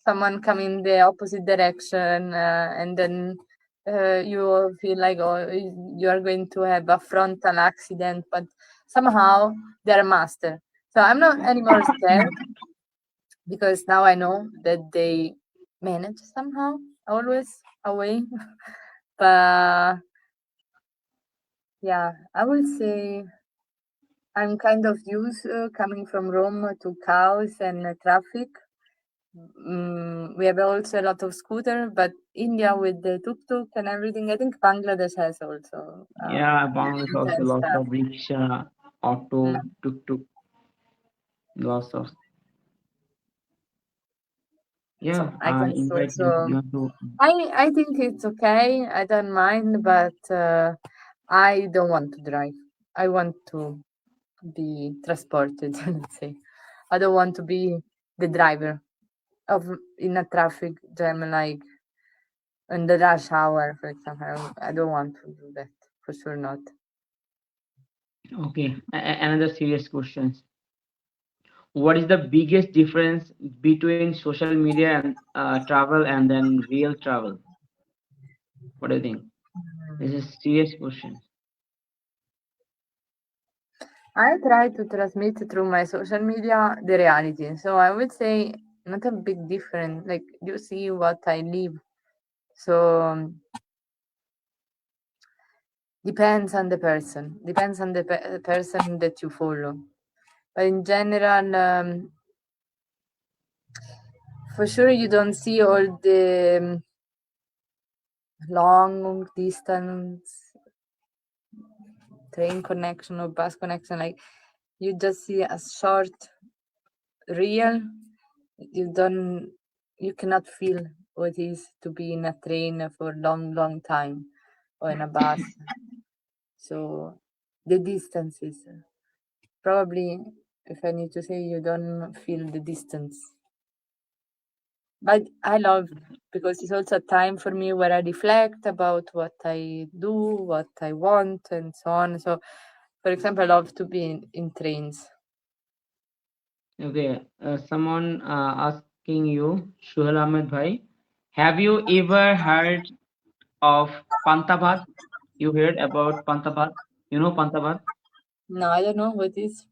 someone coming the opposite direction, and then you feel like you are going to have a frontal accident, but somehow they're master. So I'm not anymore scared because now I know that they manage somehow, always away. But yeah, I would say I'm kind of used coming from Rome to chaos and traffic. We have also a lot of scooter, but India with the tuk-tuk and everything, I think Bangladesh has also yeah, Bangladesh also intense lots stuff. of rickshaw, Mm, auto, tuk tuk, lots of. So Yeah, I I can invite you. also. You have to. I think it's okay. I don't mind, but I don't want to drive. I want to be transported. Let's say I don't want to be the driver of in a traffic jam like in the rush hour, for example. I don't want to do that for sure. Not. Okay, another serious question. What is the biggest difference between social media and travel and then real travel? What do you think? This is serious question. I try to transmit through my social media the reality. So I would say not a big difference. Like you see what I live. So depends on the person. Depends on the person that you follow. But in general, for sure you don't see all the long distance train connection or bus connection. Like you just see a short reel. You don't. You cannot feel what it is to be in a train for a long, long time or in a bus. So the distances. Probably, if I need to say, you don't feel the distance. But I love because it's also a time for me where I reflect about what I do, what I want, and so on. So, for example, I love to be in trains. Okay, someone asking you, Shuhal Ahmed Bhai, have you ever heard of Pantabhat? You heard about Pantabhat? You know Pantabhat? No, I don't know what is.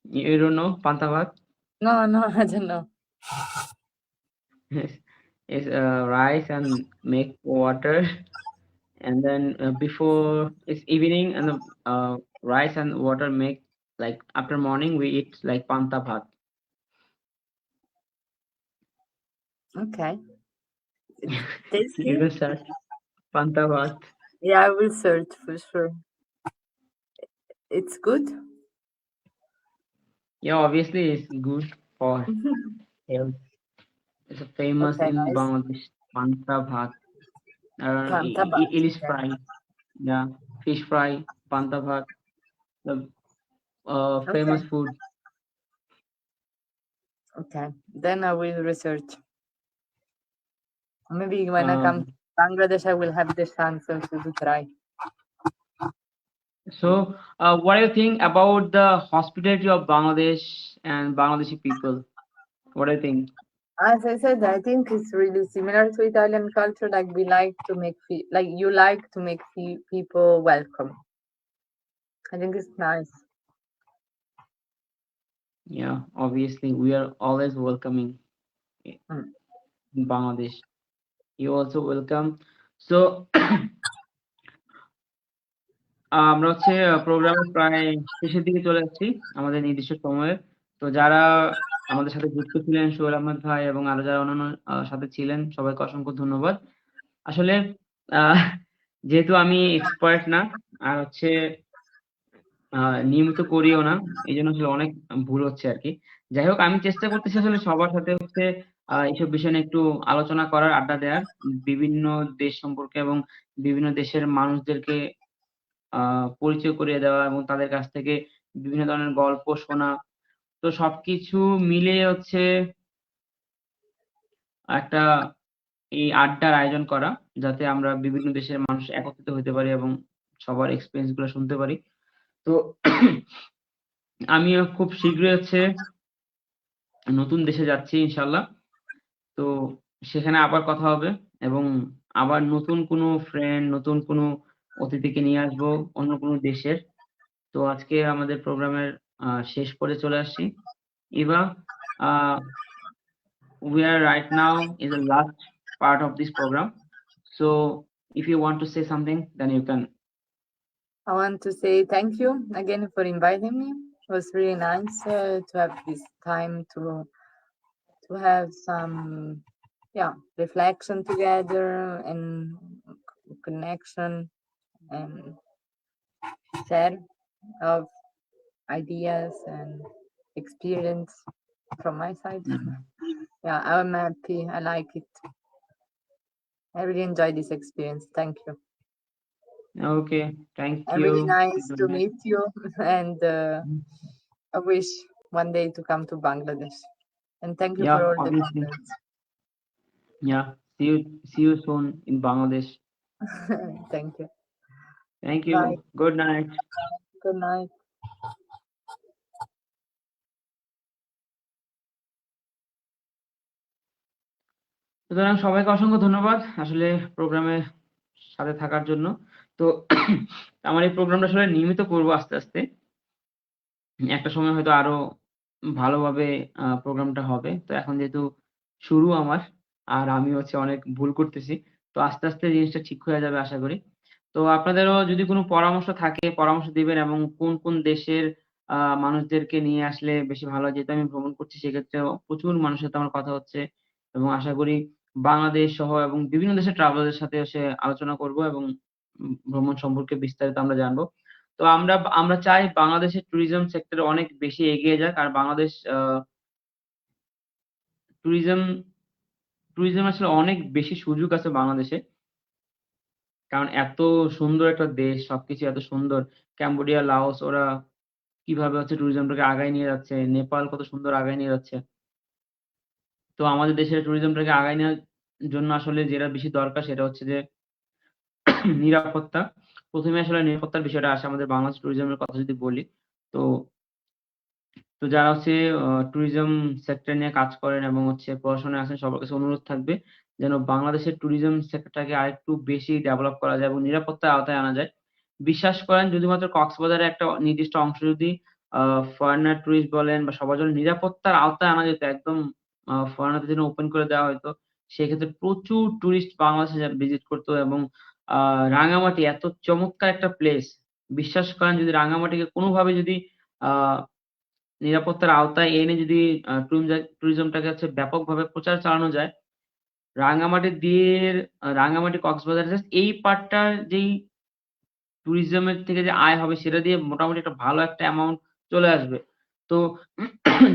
You don't know Pantabhat? No, no, I don't know. It's rice and make water, and then before it's evening, and the rice and water make like after morning we eat like Pantabhat. Okay, it's You tasty. can search Pantabhat. Yeah, I will search for sure. It's good. Yeah, obviously it's good for health. It's a famous Okay, in nice. Bangladesh, panta bhat. Pantabat. It is Okay. fry. Yeah, fish fry, panta bhat, the famous Okay. food. Okay. Then I will research. Maybe when I come to Um, Bangladesh, I will have the chance also to try. what do you think about the hospitality of Bangladesh and Bangladeshi people? What do you think? As I said, I think it's really similar to Italian culture. Like we like to make like you like to make people welcome. I think it's nice. Yeah, obviously we are always welcoming in Mm. Bangladesh. You also welcome. So আমরা হচ্ছে প্রোগ্রামের প্রায় শেষের দিকে চলে যাচ্ছি আমাদের নির্দিষ্ট সময়ে। তো যারা আমাদের সাথে যুক্ত ছিলেন সোহেল আহমেদ ভাই এবং আরো যারা অন্যান্য সাথে ছিলেন সবাইকে অসংখ্য ধন্যবাদ। আসলে আহ যেহেতু আমি এক্সপার্ট না আর হচ্ছে নিয়মিত করিও না, এইজন্য আসলে অনেক ভুল হচ্ছে আরকি। যাই হোক আমি চেষ্টা করতেছি আসলে সবার সাথে হচ্ছে এইসব বিষয় নিয়ে একটু আলোচনা করার, আড্ডা দেওয়ার, বিভিন্ন দেশ সম্পর্কে এবং বিভিন্ন দেশের মানুষদেরকে পরিচয় করিয়ে দেওয়া এবং তাদের কাছ থেকে বিভিন্ন ধরনের গল্প শোনা। তো সবকিছু মিলিয়ে হচ্ছে একটা এই আড্ডার আয়োজন করা, যাতে আমরা বিভিন্ন দেশের মানুষ একত্রিত হইতে পারি এবং সবার এক্সপেরিয়েন্স গুলো শুনতে পারি। তো আমিও খুব শীঘ্রই হচ্ছে নতুন দেশে যাচ্ছি ইনশাআল্লাহ। তো সেখানে আবার কথা হবে এবং আবার নতুন কোনো ফ্রেন্ড, নতুন কোনো অতিথিকে নিয়ে আসবো অন্য কোনো দেশের। তো আজকে আমাদের প্রোগ্রামের শেষ পর্যায়ে চলে আসছি। Eva, uh, we are right now in the last part of this program. So if you want to say something, then you can. I want to say thank you again for inviting me. It was really nice to have this time to have some reflection together and connection and share of ideas and experience. from my side. Mm. Yeah, I'm happy. I like it. I really enjoyed this experience. Thank you. Okay, thank And really you. nice Good to night. meet you. And Mm. I wish one day to come to Bangladesh. And thank you for Yeah, all the obviously. comments. Yeah, see you soon in Bangladesh. Thank you. Thank Bye. you. Good night. Good night. সুতরাং সবাইকে অসংখ্য ধন্যবাদ আসলে প্রোগ্রামে সাথে থাকার জন্য। তো আমার এই প্রোগ্রামটা আসলে নিয়মিত করব আস্তে, আস্তে। একটা সময় হয়তো আরো ভালোভাবে প্রোগ্রামটা হবে। তো এখন যেহেতু শুরু আমার, আর আমি হচ্ছে অনেক ভুল করতেছি। তো আস্তে, আস্তে জিনিসটা ঠিক হয়ে যাবে আশা করি। তো আপনাদেরও যদি কোনো পরামর্শ থাকে পরামর্শ দিবেন এবং কোন, কোন দেশের মানুষদেরকে নিয়ে আসলে বেশি ভালো হয়। যেহেতু আমি ভ্রমণ করছি সেক্ষেত্রেও প্রচুর মানুষের সাথে আমার কথা হচ্ছে এবং আশা করি বাংলাদেশ সহ এবং বিভিন্ন দেশের ট্রাভেলারদের সাথে এসে আলোচনা করব এবং ভ্রমণ সম্পর্কে বিস্তারিত আমরা জানবো। তো আমরা চাই বাংলাদেশের ট্যুরিজম সেক্টর অনেক বেশি এগিয়ে যাক। আর বাংলাদেশ ট্যুরিজম ট্যুরিজম আসলে অনেক বেশি সুযোগ আছে বাংলাদেশে। কারণ এত সুন্দর একটা দেশ, সবকিছু এত সুন্দর। কম্বোডিয়া, লাওস ওরা কিভাবে হচ্ছে ট্যুরিজমটাকে আগায় নিয়ে যাচ্ছে। নেপাল কত সুন্দর আগায় নিয়ে যাচ্ছে। তো আমাদের দেশের ট্যুরিজমটাকে আগায় নেওয়ার জন্য আসলে যেটা বেশি দরকার সেটা হচ্ছে যে নিরাপত্তা। ১ম এ আসলে নিরাপত্তার বিষয়টা আসে আমাদের বাংলাদেশ ট্যুরিজমের কথা যদি বলি। তো তো যারা হচ্ছে ট্যুরিজম সেক্টর নিয়ে কাজ করেন এবং হচ্ছে পড়াশোনায় আছেন সবার কাছে অনুরোধ থাকবে যেন বাংলাদেশের ট্যুরিজম সেক্টরটাকে আরেকটু বেশি ডেভেলপ করা যায় এবং নিরাপত্তার আওতায় আনা যায়। বিশ্বাস করেন যদি মাত্র কক্সবাজারের একটা নির্দিষ্ট অংশ যদি আ ফরেনার টুরিস্ট বলেন বা সবার জন্য নিরাপত্তার আওতায় আনা যেত একদম ফরেনারদের জন্য ওপেন করে দেওয়া হইতো। সেক্ষেত্রে প্রচুর টুরিস্ট বাংলাদেশে ভিজিট করত এবং আ রাঙামাটি এত চমৎকার একটা প্লেস। বিশ্বাস করেন যদি রাঙামাটিকে কোনোভাবে যদি আ নিরাপত্তার আওতায় এনে যদি ট্যুরিজমটাকে হচ্ছে ব্যাপকভাবে প্রচার চালানো যায়, রাঙ্গামাটি দিয়ে রাঙ্গামাটি কক্সবাজার জাস্ট এই পার্টটার যেই ট্যুরিজমের থেকে যে আয় হবে সেটা দিয়ে মোটামুটি একটা ভালো একটা অ্যামাউন্ট চলে আসবে। তো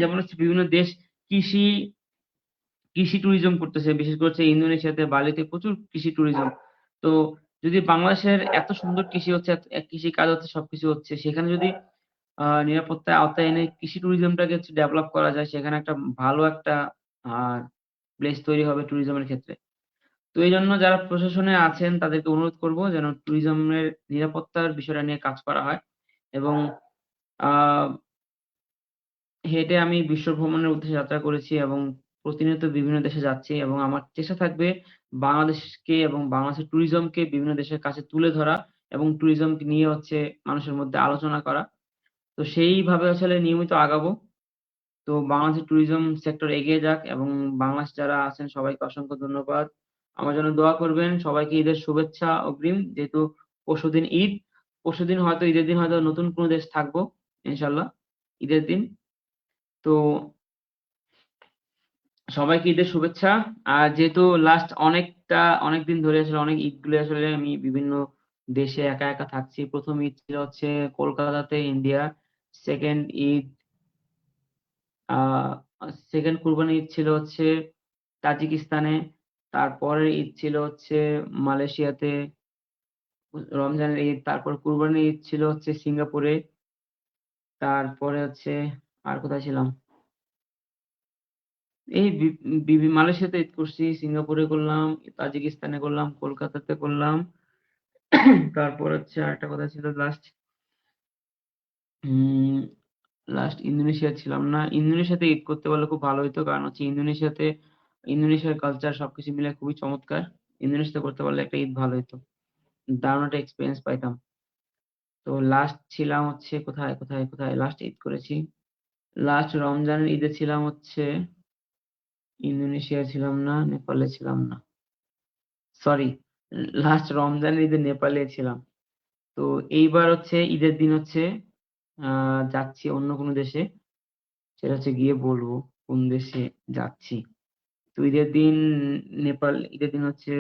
যেমন হচ্ছে বিভিন্ন দেশ কৃষি কৃষি ট্যুরিজম করতেছে। বিশেষ করে হচ্ছে ইন্দোনেশিয়াতে, বালিতে প্রচুর কৃষি ট্যুরিজম। তো যদি বাংলাদেশের এত সুন্দর কৃষি হচ্ছে, কৃষিকাজ হচ্ছে, সবকিছু হচ্ছে, সেখানে যদি নিরাপত্তার আওতায় এনে কৃষি ট্যুরিজমটাকে হচ্ছে ডেভেলপ করা যায়, সেখানে একটা ভালো একটা আ প্লেস তৈরি হবে ট্যুরিজমের ক্ষেত্রে। তো এইজন্য যারা প্রশাসনে আছেন তাদেরকে অনুরোধ করব যেন ট্যুরিজমের নিরাপত্তার বিষয়টা নিয়ে কাজ করা হয় এবং আ হেঁটে আমি বিশ্ব ভ্রমণের উদ্দেশ্যে যাত্রা করেছি এবং প্রতিনিয়ত বিভিন্ন দেশে যাচ্ছি এবং আমার চেষ্টা থাকবে বাংলাদেশকে এবং বাংলাদেশের ট্যুরিজমকে বিভিন্ন দেশের কাছে তুলে ধরা এবং ট্যুরিজমকে নিয়ে হচ্ছে মানুষের মধ্যে আলোচনা করা। তো সেইভাবে আসলে নিয়মিত আগাবো। তো বাংলাদেশের ট্যুরিজম সেক্টর এগিয়ে যাক এবং বাংলাদেশ যারা আছেন সবাইকে অসংখ্য ধন্যবাদ। আমার জন্য দোয়া করবেন। সবাইকে ঈদের শুভেচ্ছা অগ্রিম। যেহেতু পরশুদিন ঈদ। পরশুদিন হয়তো ঈদের দিন হয়তো নতুন কোনো দেশ থাকবো ইনশাআল্লাহ ঈদের দিন। তো সবাইকে ঈদের শুভেচ্ছা। আর যেহেতু অনেকদিন ধরে আসলে অনেক ঈদগুলো আসলে আমি বিভিন্ন দেশে একা, একা থাকছি। ১ম ঈদ ছিল হচ্ছে কলকাতাতে ইন্ডিয়া। 2nd ঈদ আ 2nd কুরবানি ঈদ ছিল হচ্ছে তাজিকিস্তানে। তারপরের ঈদ ছিল হচ্ছে মালয়েশিয়াতে। রমজানের ঈদ, তারপর কুরবানির ঈদ ছিল হচ্ছে সিঙ্গাপুরে। তারপরে হচ্ছে আর কোথায় ছিলাম? এই বি বি মালয়েশিয়াতে ঈদ করছি, সিঙ্গাপুরে করলাম, তাজিকিস্তানে করলাম, কলকাতাতে করলাম। তারপর হচ্ছে আরেকটা কোথায় ছিল লাস্ট? উম লাস্ট ইন্দোনেশিয়া ছিলাম না। ইন্দোনেশিয়াতে ঈদ করতে পারলে খুব ভালো হইতো। কারণ হচ্ছে ইন্দোনেশিয়ার কালচার সবকিছু মিলে খুবই চমৎকার। ইন্দোনেশিয়াতে করতে পারলে একটা ঈদ ভালো হইতো। দারুণ একটা এক্সপেরিয়েন্স পাইতাম। তো লাস্ট ছিলাম হচ্ছে কোথায় লাস্ট ঈদ করেছি? লাস্ট রমজানের ঈদে ছিলাম হচ্ছে ইন্দোনেশিয়ায় ছিলাম না, নেপালে ছিলাম না। সরি, লাস্ট রমজানের ঈদে নেপালে ছিলাম। তো এইবার হচ্ছে ঈদের দিন হচ্ছে আ যাচ্ছি অন্য কোনো দেশে। সেটা হচ্ছে গিয়ে বলব কোন দেশে যাচ্ছি। তো ঈদের দিন হচ্ছে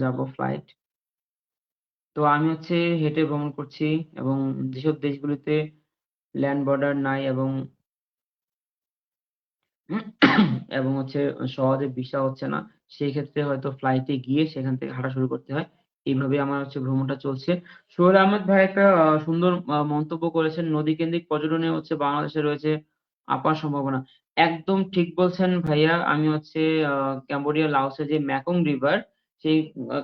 যাবো ফ্লাইট। তো আমি হচ্ছে হেঁটে ভ্রমণ করছি এবং যেসব দেশগুলোতে ল্যান্ড বর্ডার নাই এবং এবং হচ্ছে সহজে ভিসা হচ্ছে না। সেই ক্ষেত্রে হয়তো ফ্লাইটে গিয়ে সেখান থেকে হাঁটা শুরু করতে হয়। এইভাবে আমার হচ্ছে ভ্রমণটা চলছে। সোহেল আহমেদ ভাই একটা সুন্দর মন্তব্য করেছেন, নদীকেন্দ্রিক পর্যটনে হচ্ছে বাংলাদেশে রয়েছে আপার সম্ভাবনা। একদম ঠিক বলছেন ভাইয়া। আমি হচ্ছে কম্বোডিয়া, লাওসের যে ম্যাকং রিভার, সেই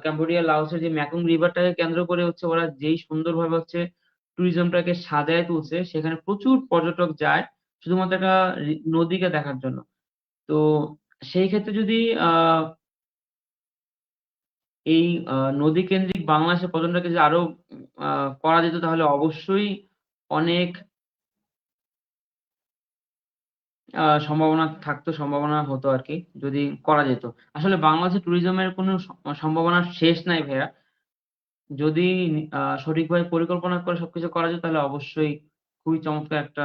কম্বোডিয়া, লাওসের যে ম্যাকং রিভারটাকে কেন্দ্র করে হচ্ছে ওরা যেই সুন্দরভাবে হচ্ছে ট্যুরিজমটাকে সাজায় তুলছে, সেখানে প্রচুর পর্যটক যায় শুধুমাত্র একটা নদীকে দেখার জন্য। তো সেই ক্ষেত্রে যদি আহ এই নদী কেন্দ্রিক বাংলাদেশের পর্যটনটাকে যদি আরো করা যেত, তাহলে অবশ্যই অনেক সম্ভাবনা থাকতো, সম্ভাবনা হতো আর কি, যদি করা যেত। আসলে বাংলাদেশের ট্যুরিজমের কোনো সম্ভাবনার শেষ নাই ভাইয়া। যদি সঠিকভাবে পরিকল্পনা করে সবকিছু করা যেত, তাহলে অবশ্যই খুবই চমৎকার একটা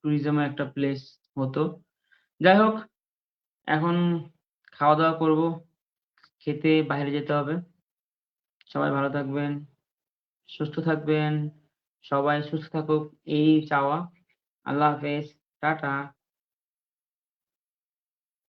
ট্যুরিজমের একটা প্লেস হতো। যাই হোক, এখন খাওয়া দাওয়া করবো, খেতে বাইরে যেতে হবে। সবাই ভালো থাকবেন, সুস্থ থাকবেন। সবাই সুস্থ থাকুক, এই চাওয়া। আল্লাহ হাফেজ। টাটা।